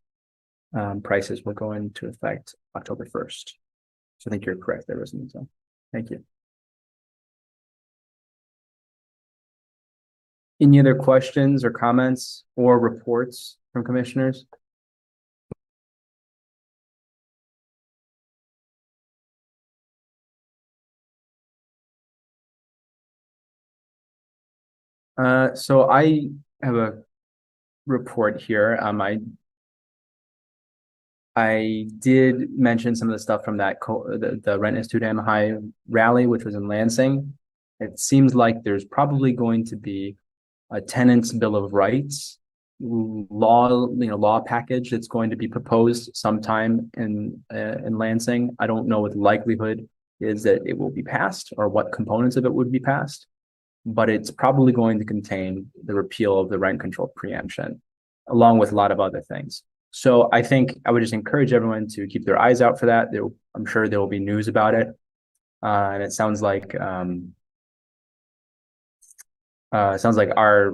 prices will go into effect October 1st. So I think you're correct there, Rosanita. Thank you. Any other questions or comments or reports from commissioners? So I have a report here. I did mention some of the stuff from that the Rent Institute Anaheim rally, which was in Lansing. It seems like there's probably going to be a tenant's bill of rights law package that's going to be proposed sometime in Lansing. I don't know what the likelihood is that it will be passed or what components of it would be passed, but it's probably going to contain the repeal of the rent control preemption, along with a lot of other things. So I think I would just encourage everyone to keep their eyes out for that. I'm sure there will be news about it. And it sounds like our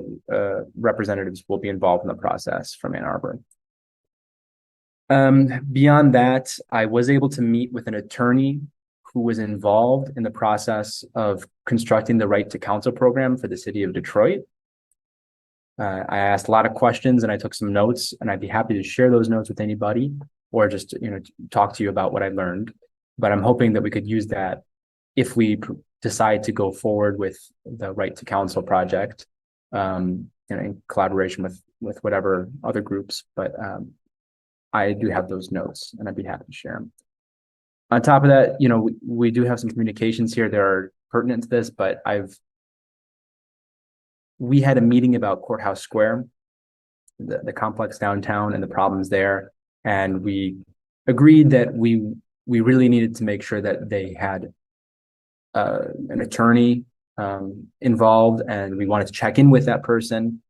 representatives will be involved in the process from Ann Arbor. Beyond that, I was able to meet with an attorney who was involved in the process of constructing the Right to Counsel program for the city of Detroit. I asked a lot of questions and I took some notes, and I'd be happy to share those notes with anybody or just, talk to you about what I learned. But I'm hoping that we could use that if we decide to go forward with the Right to Counsel project, in collaboration with whatever other groups. But I do have those notes and I'd be happy to share them. On top of that, we do have some communications here that are pertinent to this, but we had a meeting about Courthouse Square, the complex downtown and the problems there. And we agreed that we really needed to make sure that they had an attorney involved, and we wanted to check in with that person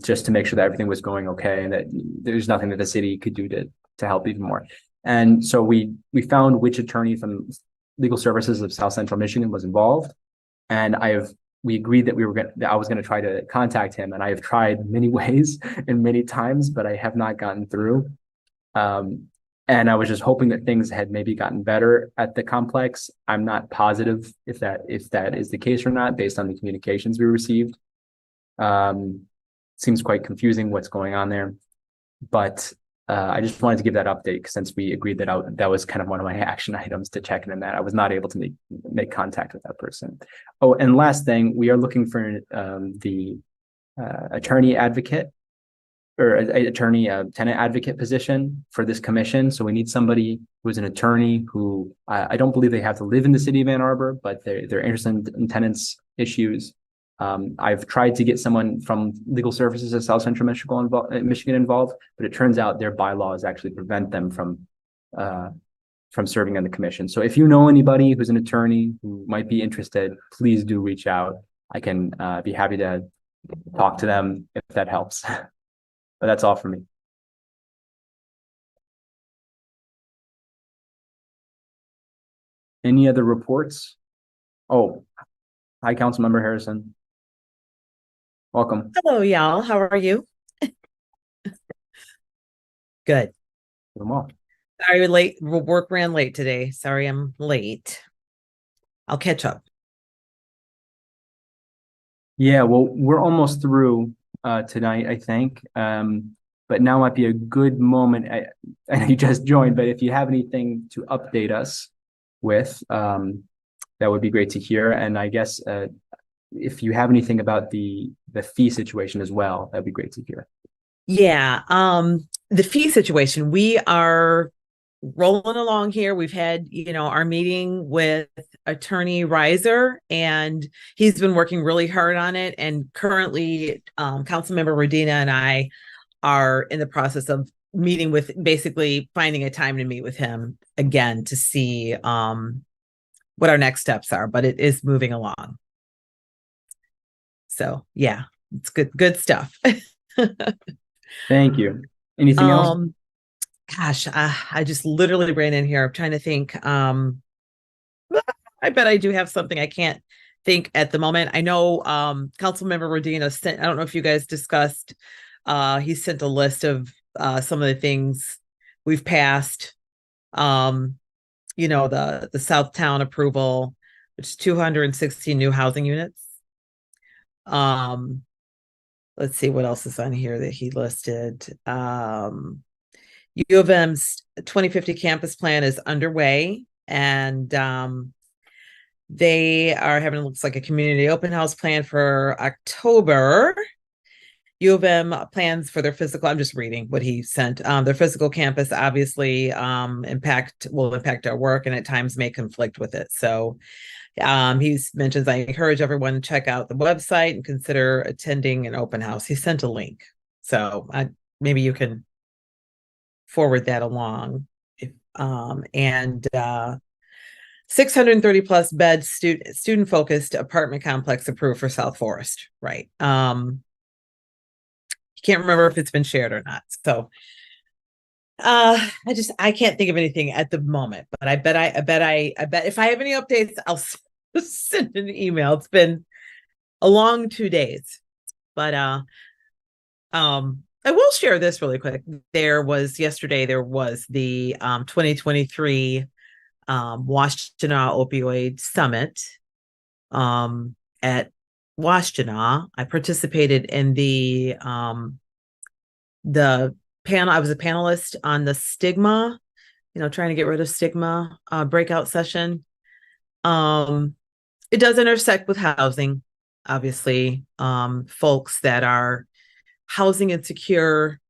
just to make sure that everything was going okay and that there's nothing that the city could do to help even more. And so we found which attorney from Legal Services of South Central Michigan was involved, and we agreed that I was going to try to contact him, and I have tried many ways and many times, but I have not gotten through. And I was just hoping that things had maybe gotten better at the complex. I'm not positive if that is the case or not, based on the communications we received. Seems quite confusing what's going on there, but I just wanted to give that update since we agreed that was kind of one of my action items to check in on that. I was not able to make contact with that person. Oh, and last thing, we are looking for the attorney advocate or tenant advocate position for this commission. So we need somebody who's an attorney who I don't believe they have to live in the city of Ann Arbor, but they're interested in tenants issues. I've tried to get someone from Legal Services of South Central Michigan involved, but it turns out their bylaws actually prevent them from serving on the commission. So if you know anybody who's an attorney who might be interested, please do reach out. I can be happy to talk to them if that helps. But that's all for me. Any other reports? Oh, hi, Councilmember Harrison. Welcome. Hello, y'all. How are you? Good. Doing well. Sorry, we're late. Work ran late today. Sorry, I'm late. I'll catch up. Yeah, well, we're almost through tonight, I think. But now might be a good moment. I know you just joined, but if you have anything to update us with, that would be great to hear. And I guess if you have anything about the fee situation as well, that'd be great to hear. Yeah, the fee situation, we are rolling along here. We've had, our meeting with Attorney Reiser, and he's been working really hard on it. And currently, Councilmember Rodina and I are in the process of meeting with, basically finding a time to meet with him again to see what our next steps are, but it is moving along. So yeah, it's good stuff. Thank you. Anything else? Gosh, I just literally ran in here. I'm trying to think. I bet I do have something. I can't think at the moment. I know Councilmember Rodina sent, I don't know if you guys discussed, he sent a list of some of the things we've passed. The Southtown approval, which is 216 new housing units. Let's see what else is on here that he listed. U of M's 2050 campus plan is underway, and they are having, looks like, a community open house plan for October. U of M plans for their physical, I'm just reading what he sent. Their physical campus obviously will impact our work and at times may conflict with it. So he mentions, I encourage everyone to check out the website and consider attending an open house. He sent a link. So maybe you can forward that along. If, and 630 plus bed student focused apartment complex approved for South Forest, right? Can't remember if it's been shared or not. So I can't think of anything at the moment, but I bet if I have any updates, I'll send an email. It's been a long 2 days, but I will share this really quick. Yesterday there was the 2023 Washtenaw Opioid Summit at Washtenaw. I participated in the panel. I was a panelist on the stigma, trying to get rid of stigma breakout session. It does intersect with housing, obviously. Folks that are housing insecure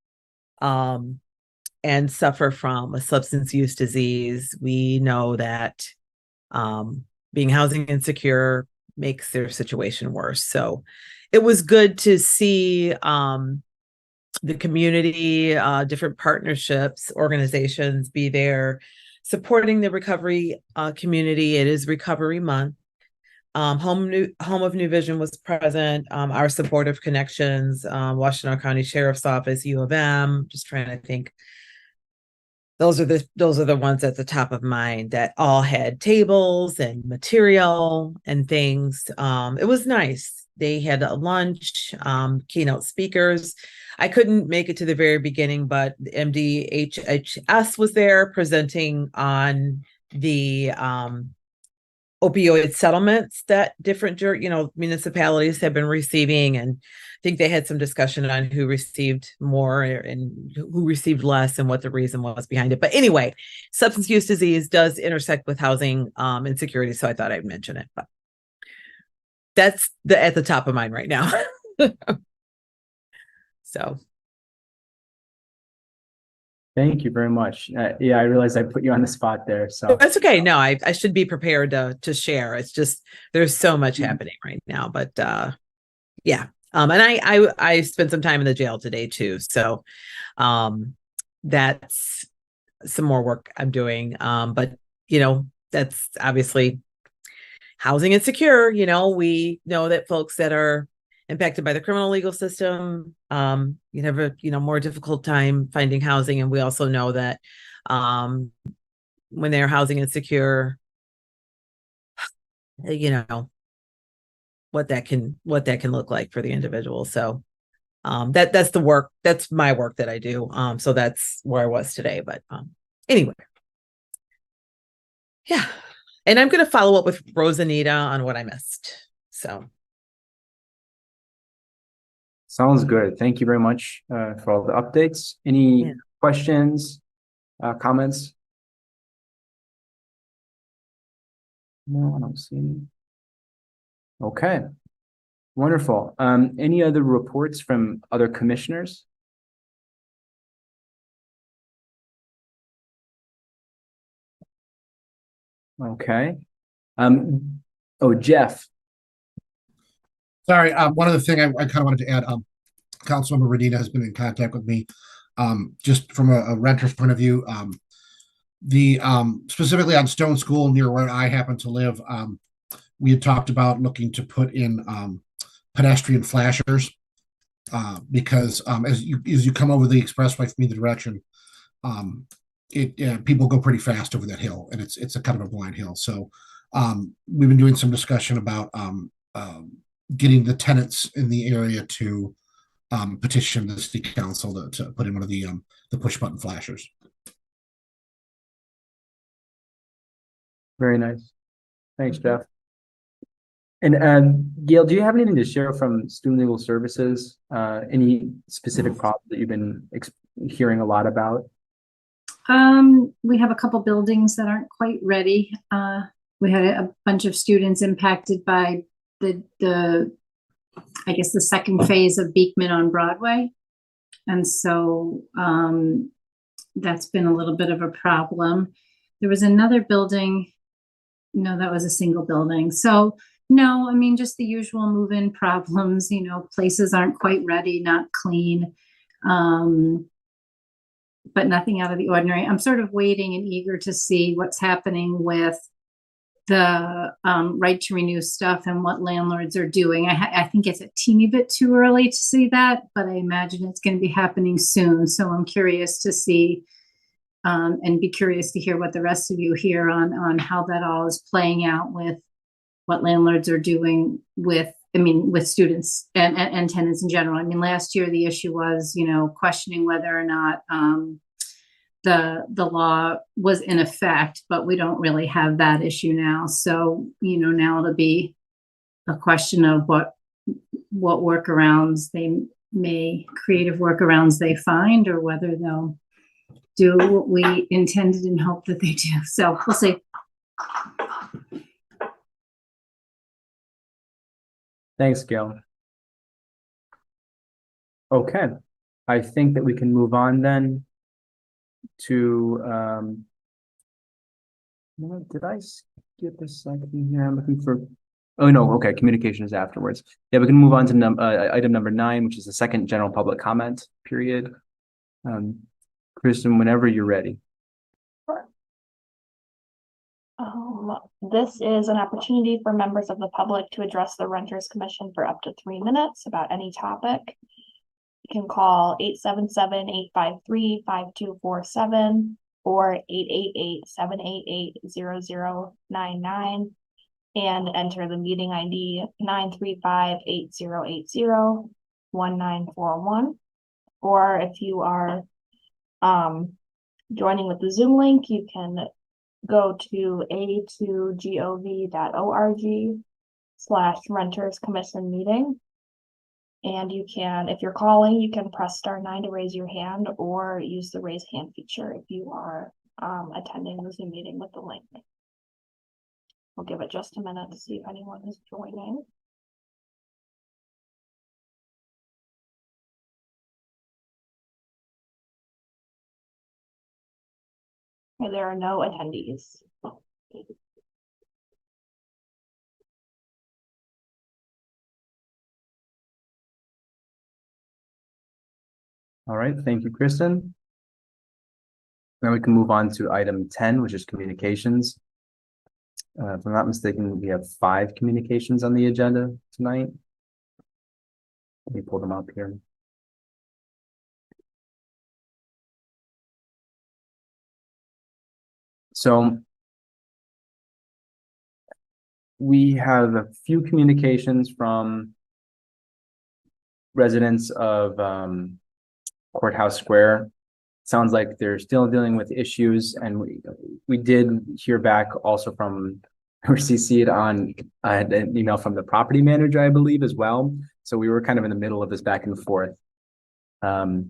and suffer from a substance use disease. We know that being housing insecure makes their situation worse. So it was good to see the community, different partnerships, organizations be there supporting the recovery community. It is Recovery Month. Home of New Vision was present. Our Supportive Connections, Washtenaw County Sheriff's Office, U of M. Just trying to think. Those are the ones at the top of mind that all had tables and material and things. It was nice. They had a lunch, keynote speakers. I couldn't make it to the very beginning, but MDHHS was there presenting on the opioid settlements that different municipalities have been receiving, and I think they had some discussion on who received more and who received less and what the reason was behind it. But anyway, substance use disease does intersect with housing insecurity, so I thought I'd mention it. But that's at the top of mind right now. So thank you very much. Yeah, I realized I put you on the spot there. So that's okay. No, I should be prepared to share. It's just there's so much happening right now. But yeah. And I spent some time in the jail today too. So that's some more work I'm doing. But that's obviously housing insecure. We know that folks that are impacted by the criminal legal system, you have a more difficult time finding housing. And we also know that when they're housing insecure, what that can look like for the individual. So that's the work. That's my work that I do. So that's where I was today. But anyway, yeah. And I'm going to follow up with Rosanita on what I missed. So. Sounds good. Thank you very much for all the updates. Any questions, comments? No, I don't see any. Okay, wonderful. Any other reports from other commissioners? Okay. Oh, Jeff. Sorry, one other thing I kind of wanted to add, Councilmember Radina has been in contact with me, just from a renter's point of view. Specifically on Stone School near where I happen to live, we had talked about looking to put in pedestrian flashers, because as you come over the expressway from either direction, people go pretty fast over that hill, and it's a kind of a blind hill. So we've been doing some discussion about getting the tenants in the area to petition the city council to put in one of the push button flashers. Very nice. Thanks, Jeff. And Gail, do you have anything to share from Student Legal Services? Any specific problems that you've been hearing a lot about? We have a couple buildings that aren't quite ready. We had a bunch of students impacted by the I guess the second phase of Beekman on Broadway. And so that's been a little bit of a problem. There was another building. No, that was a single building. So no, I mean, just the usual move-in problems, places aren't quite ready, not clean. But nothing out of the ordinary. I'm sort of waiting and eager to see what's happening with the right to renew stuff and what landlords are doing. I think it's a teeny bit too early to see that, but I imagine it's going to be happening soon. So I'm curious to see and be curious to hear what the rest of you hear on how that all is playing out with what landlords are doing with, I mean, with students and tenants in general. I mean, last year the issue was, you know, questioning whether or not the law was in effect, but we don't really have that issue now. So, you know, now it'll be a question of what workarounds they may, creative workarounds they find, or whether they'll do what we intended and hope that they do. So we'll see. Thanks, Gail. Okay, I think that we can move on then to, did I skip a second here? I'm looking for, oh no, okay, communication is afterwards. Yeah, we can move on to item number 9, which is the second general public comment period. Kristen, whenever you're ready. This is an opportunity for members of the public to address the Renters Commission for up to 3 minutes about any topic. You can call 877-853-5247 or 888-788-0099 and enter the meeting ID 935-8080-1941. Or if you are joining with the Zoom link, you can go to a2gov.org/Renters Commission meeting. And you can, if you're calling, you can press *9 to raise your hand or use the raise hand feature if you are attending the Zoom meeting with the link. We'll give it just a minute to see if anyone is joining. Okay, there are no attendees. All right, thank you, Kristen. Now we can move on to item 10, which is communications. If I'm not mistaken, we have 5 communications on the agenda tonight. Let me pull them up here. So we have a few communications from residents of Courthouse Square. Sounds like they're still dealing with issues, and we did hear back also from, or CC'd on an email from the property manager, I believe, as well. So we were kind of in the middle of this back and forth. I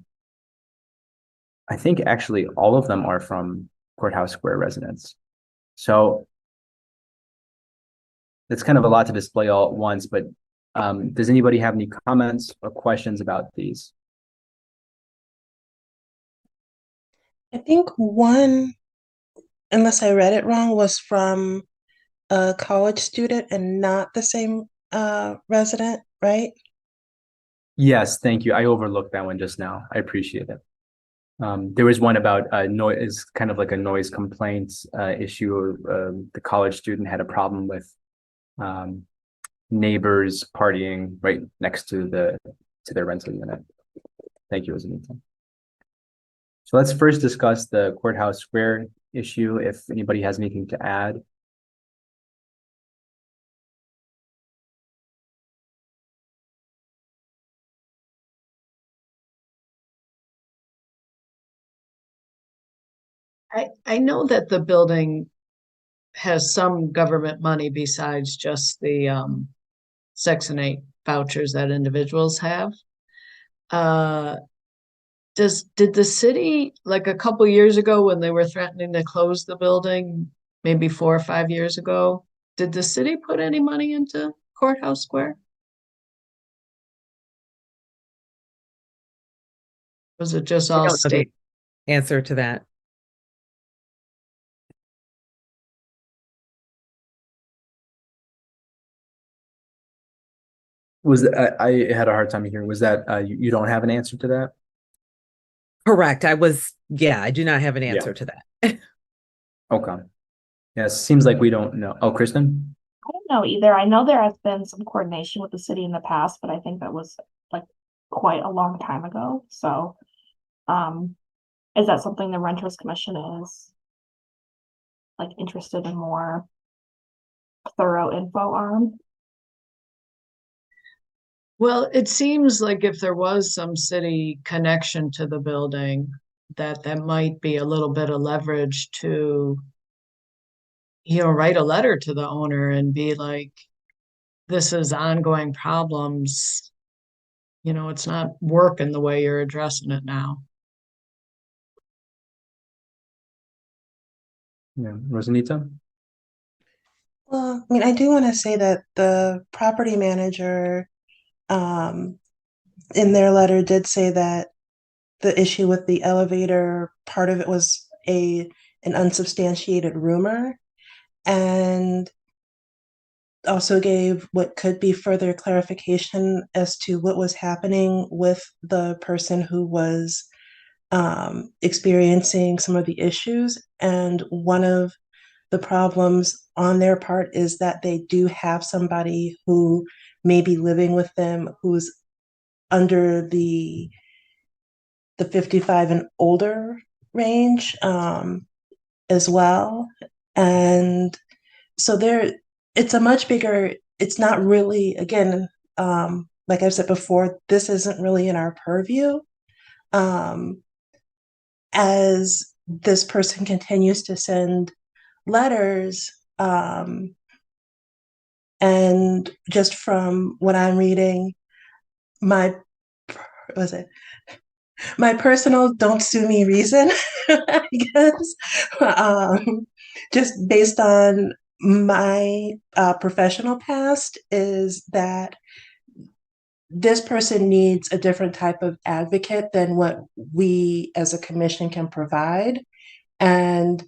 think actually all of them are from Courthouse Square residents. So it's kind of a lot to display all at once, but does anybody have any comments or questions about these? I think one, unless I read it wrong, was from a college student and not the same resident, right? Yes, thank you. I overlooked that one just now. I appreciate it. There was one about noise, kind of like a noise complaints issue. The college student had a problem with neighbors partying right next to their rental unit. Thank you, Anita. So let's first discuss the Courthouse Square issue, if anybody has anything to add. I know that the building has some government money besides just the Section 8 vouchers that individuals have. Did the city, like a couple years ago when they were threatening to close the building, maybe 4 or 5 years ago, did the city put any money into Courthouse Square? Was it just all state? Answer to that. I had a hard time hearing. Was that you don't have an answer to that? Correct. I do not have an answer to that. Okay. Yes, seems like we don't know. Oh, Kristen? I don't know either. I know there has been some coordination with the city in the past, but I think that was like quite a long time ago. So, is that something the Renters Commission is like interested in more thorough info on? Well, it seems like if there was some city connection to the building, that might be a little bit of leverage to, write a letter to the owner and be like, this is ongoing problems. It's not working the way you're addressing it now. Yeah, Rosanita? Well, I mean, I do want to say that the property manager, um, in their letter did say that the issue with the elevator, part of it was an unsubstantiated rumor, and also gave what could be further clarification as to what was happening with the person who was experiencing some of the issues. And one of the problems on their part is that they do have somebody who may be living with them who's under the 55 and older range, as well. And so it's a much bigger, it's not really, again, like I've said before, this isn't really in our purview. As this person continues to send letters, and just from what I'm reading, my was it my personal don't sue me reason, I guess, just based on my professional past, is that this person needs a different type of advocate than what we as a commission can provide. And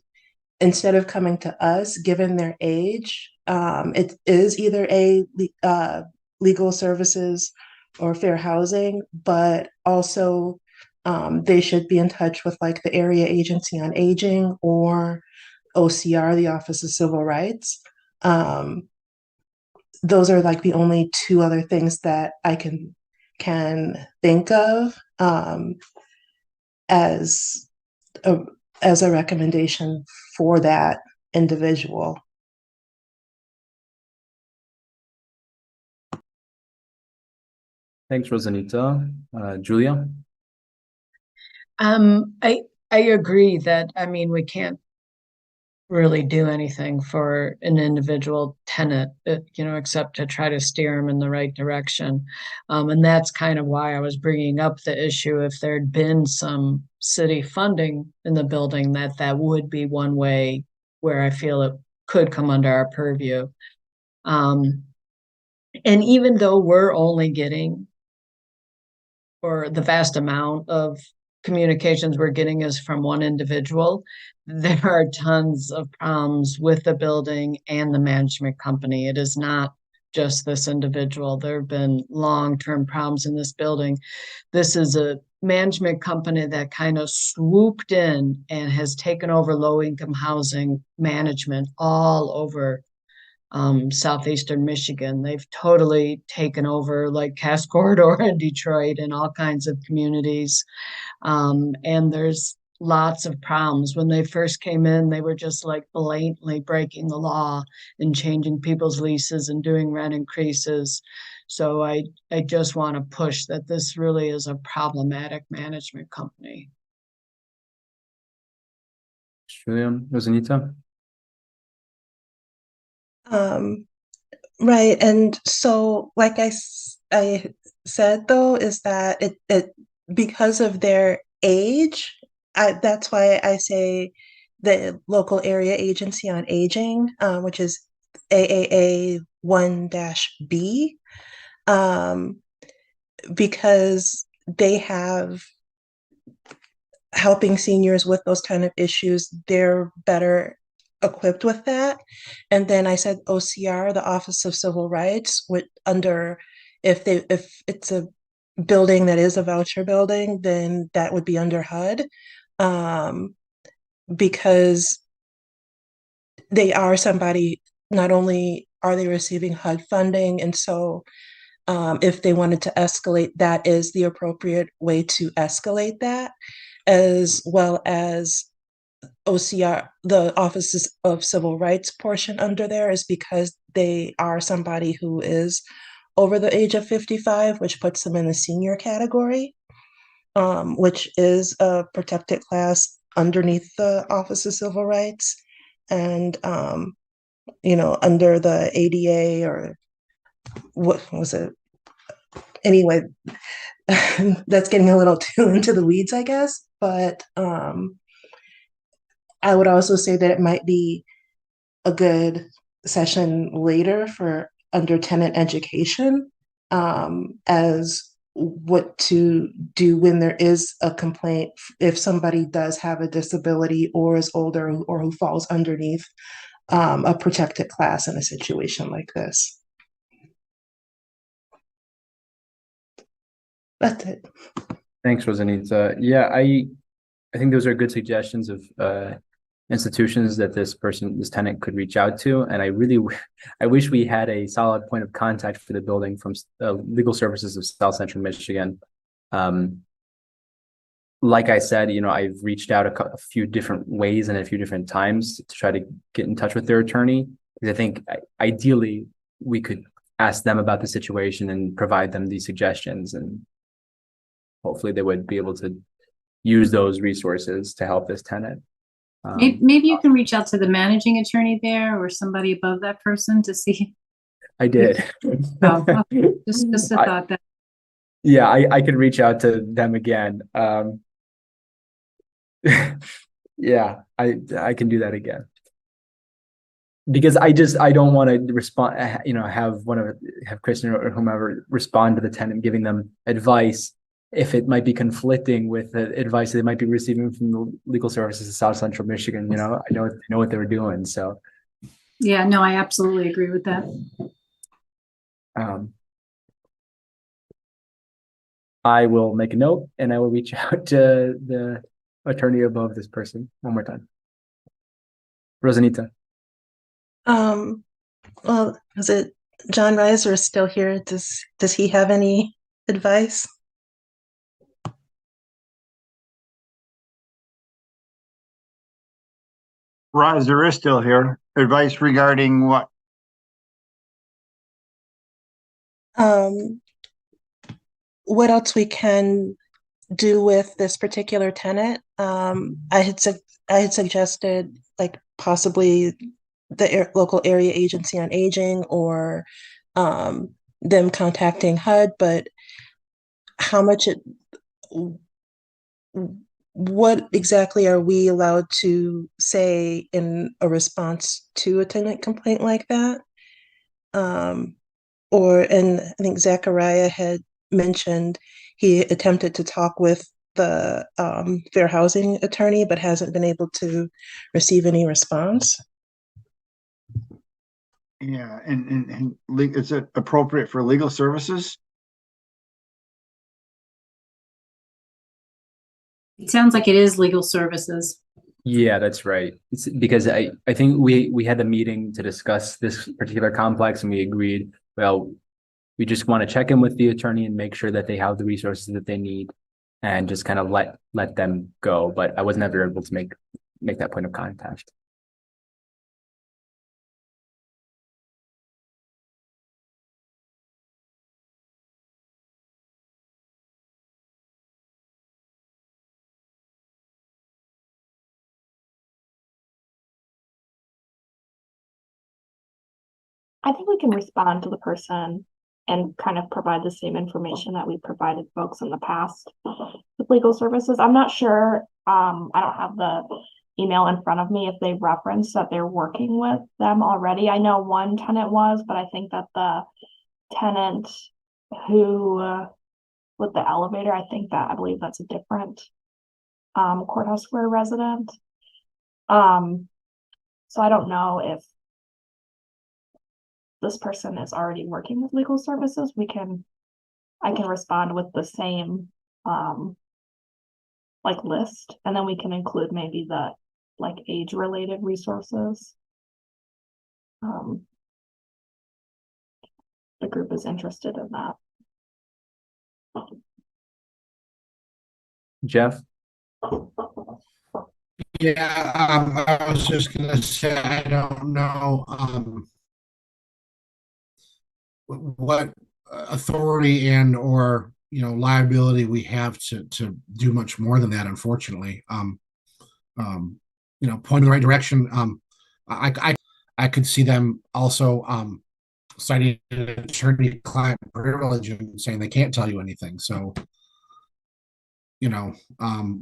instead of coming to us, given their age, it is either legal services or fair housing, but also they should be in touch with like the Area Agency on Aging or OCR, the Office of Civil Rights. Those are like the only two other things that I can think of as a recommendation for that individual. Thanks, Rosanita. Julia? I agree that, we can't really do anything for an individual tenant, except to try to steer them in the right direction. And that's kind of why I was bringing up the issue. If there'd been some city funding in the building, that would be one way where I feel it could come under our purview. And even though we're only getting, or the vast amount of communications we're getting is from one individual, there are tons of problems with the building and the management company. It is not just this individual. There have been long-term problems in this building. This is a management company that kind of swooped in and has taken over low-income housing management all over southeastern Michigan. They've totally taken over like Cass Corridor in Detroit and all kinds of communities. And there's lots of problems. When they first came in, they were just like blatantly breaking the law and changing people's leases and doing rent increases. So I just want to push that this really is a problematic management company. Julia, Rosanita? Right. And so, like I said, though, is that it because of their age, that's why I say the local area agency on aging, which is AAA 1-B, because they have helping seniors with those kind of issues. They're better equipped with that. And then I said OCR, the Office of Civil Rights, if it's a building that is a voucher building, then that would be under HUD. Because they are somebody, not only are they receiving HUD funding, and so if they wanted to escalate, that is the appropriate way to escalate that, as well as OCR, the Offices of Civil Rights portion under there is because they are somebody who is over the age of 55, which puts them in the senior category, which is a protected class underneath the Office of Civil Rights. And, under the ADA, or what was it? Anyway, that's getting a little too into the weeds, I guess. But I would also say that it might be a good session later for under tenant education, as what to do when there is a complaint, if somebody does have a disability or is older or who falls underneath a protected class in a situation like this. That's it. Thanks, Rosanita. Yeah, I think those are good suggestions of institutions that this tenant could reach out to. And I wish we had a solid point of contact for the building from Legal Services of South Central Michigan. Like I said, I've reached out a few different ways and a few different times to try to get in touch with their attorney, because I think ideally we could ask them about the situation and provide them these suggestions, and hopefully they would be able to use those resources to help this tenant. Maybe you can reach out to the managing attorney there or somebody above that person to see. I did. Just a thought that. Yeah, I could reach out to them again. Yeah, I can do that again. Because I don't want to respond, have Kristen or whomever respond to the tenant giving them advice if it might be conflicting with the advice they might be receiving from the Legal Services of South Central Michigan. I know what they were doing. So yeah, no, I absolutely agree with that. I will make a note and I will reach out to the attorney above this person one more time. Rosanita. Well, is it John Reiser is still here? Does he have any advice? Riser is still here. Advice regarding what? What else we can do with this particular tenant? I had suggested like possibly the local area agency on aging, or them contacting HUD, but what exactly are we allowed to say in a response to a tenant complaint like that? And I think Zachariah had mentioned he attempted to talk with the fair housing attorney, but hasn't been able to receive any response. Yeah, and is it appropriate for legal services? It sounds like it is Legal Services. Yeah, that's right. It's because I think we had a meeting to discuss this particular complex, and we agreed, well, we just want to check in with the attorney and make sure that they have the resources that they need, and just kind of let them go. But I was never able to make that point of contact. I think we can respond to the person and kind of provide the same information that we provided folks in the past with legal services. I'm not sure. I don't have the email in front of me if they referenced that they're working with them already. I know one tenant was, but I think that the tenant who with the elevator, I believe that's a different Courthouse Square resident. So I don't know if this person is already working with legal services. We can I can respond with the same, like list, and then we can include maybe the like age-related resources. The group is interested in that. Jeff? Yeah, I was just gonna say, I don't know, what authority and or, liability we have to do much more than that, unfortunately. Point in the right direction. I could see them also, citing attorney-client privilege and saying they can't tell you anything. So,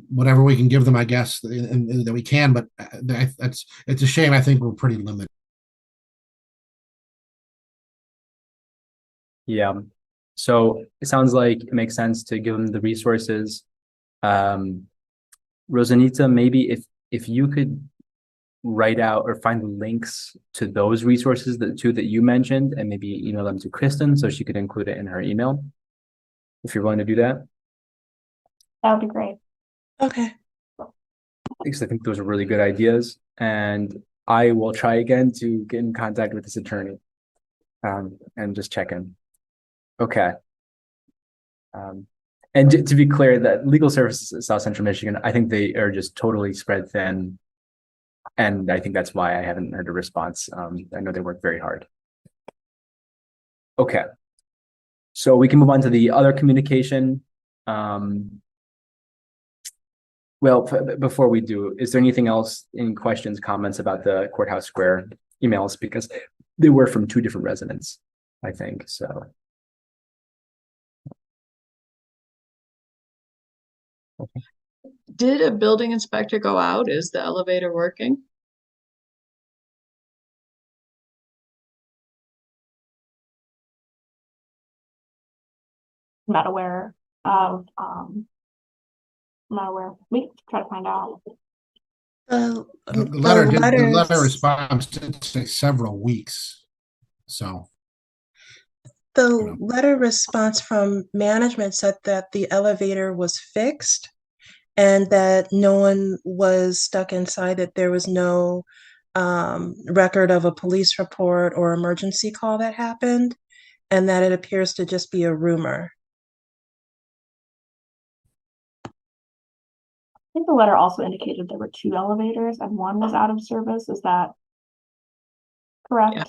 whatever we can give them, I guess, and that we can, but it's a shame. I think we're pretty limited. Yeah. So it sounds like it makes sense to give them the resources. Rosanita, maybe if you could write out or find the links to those resources, the two that you mentioned, and maybe email them to Kristen so she could include it in her email, if you're willing to do that. That would be great. Okay. Because I think those are really good ideas, and I will try again to get in contact with this attorney, and just check in. Okay. And to be clear, that legal services at South Central Michigan, I think they are just totally spread thin, and I think that's why I haven't heard a response. I know they work very hard. Okay, so we can move on to the other communication. Well, before we do, is there anything else, any questions, comments about the Courthouse Square emails? Because they were from two different residents, I think, so. Okay. Did a building inspector go out? Is the elevator working? I'm not aware of, I'm not aware. We can try to find out. The letter response did say several weeks. So the letter response from management said that the elevator was fixed and that no one was stuck inside, that there was no record of a police report or emergency call that happened, and that it appears to just be a rumor. I think the letter also indicated there were two elevators and one was out of service. Is that correct? Yeah.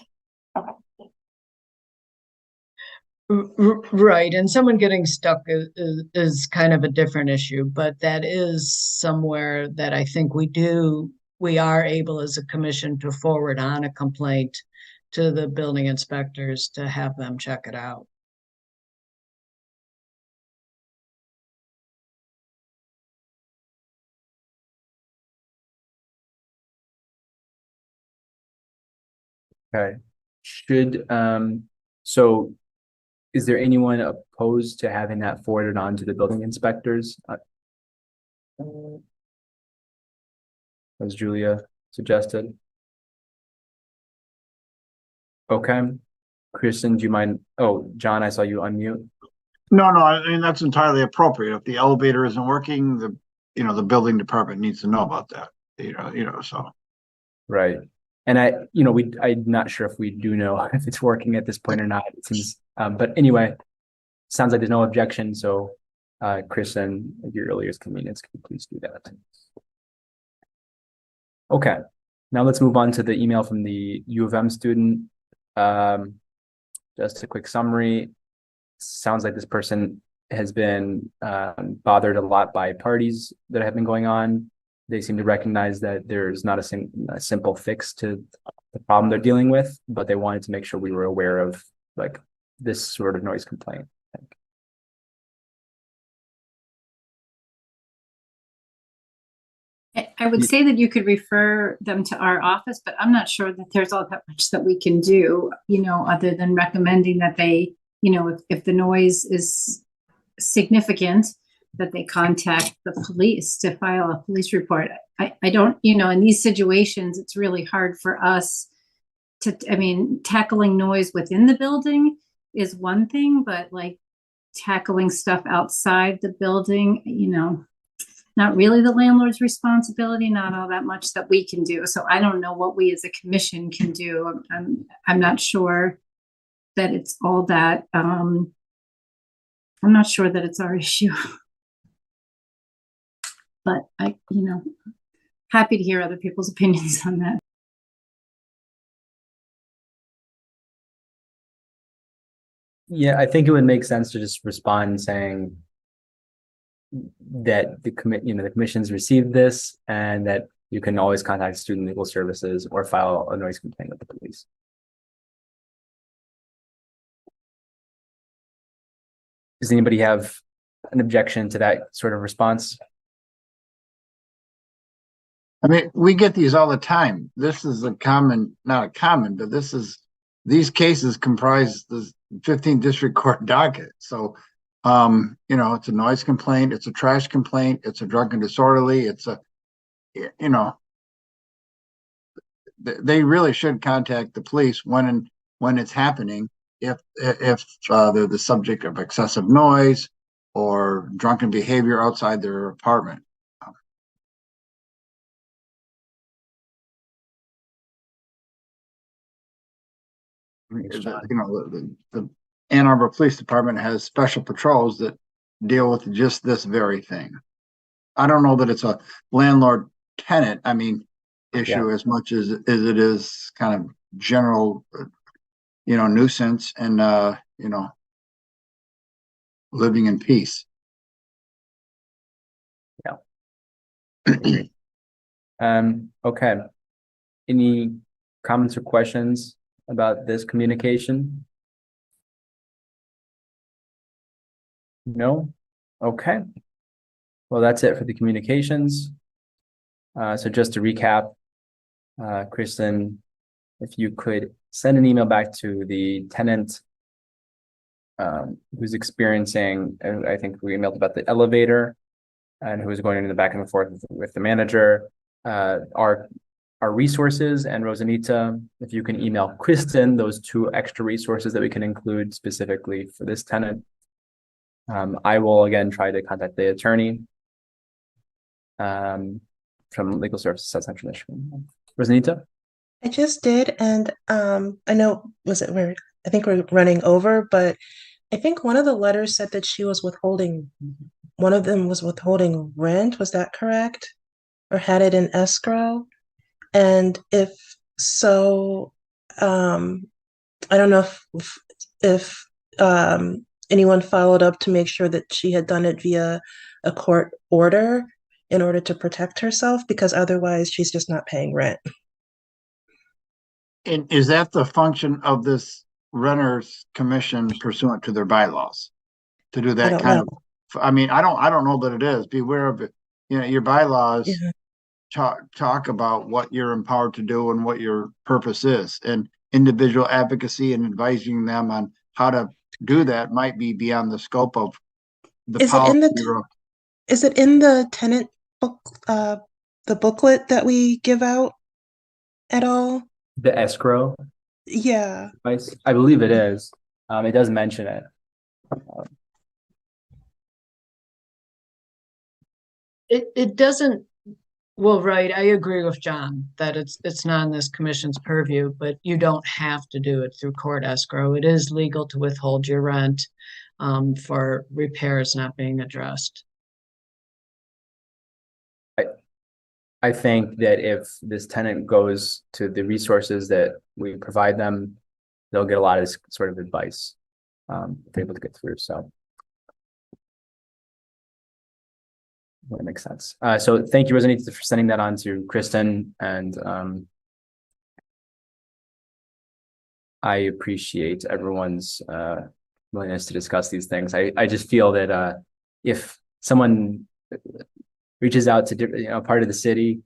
Okay. Right, and someone getting stuck is kind of a different issue, but that is somewhere that I think we are able as a commission to forward on a complaint to the building inspectors to have them check it out. Okay. So is there anyone opposed to having that forwarded on to the building inspectors? As Julia suggested. Okay. Kristen, do you mind? Oh, John, I saw you unmute. No, I mean, that's entirely appropriate. If the elevator isn't working, the building department needs to know about that, so. Right. And I'm not sure if we do know if it's working at this point or not. It seems, but anyway, sounds like there's no objection. So, Kristen, at your earliest convenience, can you please do that? Okay. Now let's move on to the email from the U of M student. Just a quick summary. Sounds like this person has been bothered a lot by parties that have been going on. They seem to recognize that there's not a simple fix to the problem they're dealing with, but they wanted to make sure we were aware of like this sort of noise complaint. I would say that you could refer them to our office, but I'm not sure that there's all that much that we can do, other than recommending that they, if the noise is significant, that they contact the police to file a police report. I don't, in these situations, it's really hard for us tackling noise within the building is one thing, but like tackling stuff outside the building, not really the landlord's responsibility, not all that much that we can do. So I don't know what we as a commission can do. I'm not sure that it's all that, I'm not sure that it's our issue. But happy to hear other people's opinions on that. Yeah, I think it would make sense to just respond saying that the commission's received this and that you can always contact student legal services or file a noise complaint with the police. Does anybody have an objection to that sort of response? I mean, we get these all the time. This is not a common, but these cases comprise the 15th District Court docket. So, it's a noise complaint, it's a trash complaint, it's a drunken disorderly, they really should contact the police when it's happening, if they're the subject of excessive noise or drunken behavior outside their apartment. The Ann Arbor Police Department has special patrols that deal with just this very thing. I don't know that it's a landlord tenant, issue as much as it is kind of general, nuisance and, living in peace. Yeah. Okay. Any comments or questions about this communication? No? Okay. Well, that's it for the communications. So just to recap, Kristen, if you could send an email back to the tenant who's experiencing, I think we emailed about the elevator and who is going into the back and forth with the manager, our resources, and Rosanita, if you can email Kristen those 2 extra resources that we can include specifically for this tenant. I will again try to contact the attorney from Legal Services South Central Michigan. Rosanita? I just did, and I know I think we're running over, but I think one of the letters said that she was withholding, one of them was withholding rent, was that correct? Or had it in escrow? And if so, I don't know if anyone followed up to make sure that she had done it via a court order in order to protect herself, because otherwise she's just not paying rent. And is that the function of this renters commission pursuant to their bylaws to do that kind of? I don't know that it is. Beware of it. Your bylaws talk about what you're empowered to do and what your purpose is, and individual advocacy and advising them on how to do that might be beyond the scope of the policy. Is it in the tenant book, the booklet that we give out at all? The escrow? Yeah. I believe it is. It does mention it. It doesn't, well, right, I agree with John that it's not in this commission's purview, but you don't have to do it through court escrow. It is legal to withhold your rent for repairs not being addressed. I think that if this tenant goes to the resources that we provide them, they'll get a lot of this sort of advice if they're able to get through. So that makes sense. So thank you, Rosanita, for sending that on to Kristen, and I appreciate everyone's willingness to discuss these things. I just feel that if someone reaches out to part of the city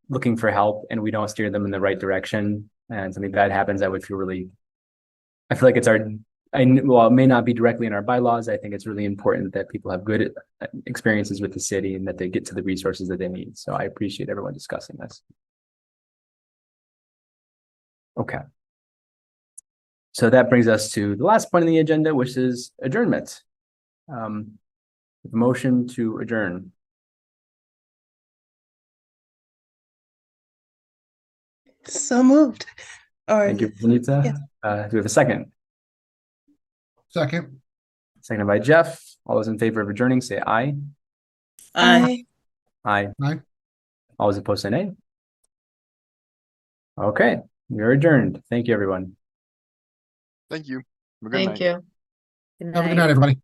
looking for help and we don't steer them in the right direction and something bad happens, I would feel I feel like it's it may not be directly in our bylaws. I think it's really important that people have good experiences with the city and that they get to the resources that they need. So I appreciate everyone discussing this. Okay. So that brings us to the last point on the agenda, which is adjournment. The motion to adjourn. So moved. Or Thank you, Benita. Yes. Do we have a second? Second. Seconded by Jeff. All those in favor of adjourning, say aye. I Aye. Aye. All those opposed, say nay. Okay, we're adjourned. Thank you, everyone. Thank you. Have a good night. Thank you. Have a good night, everybody.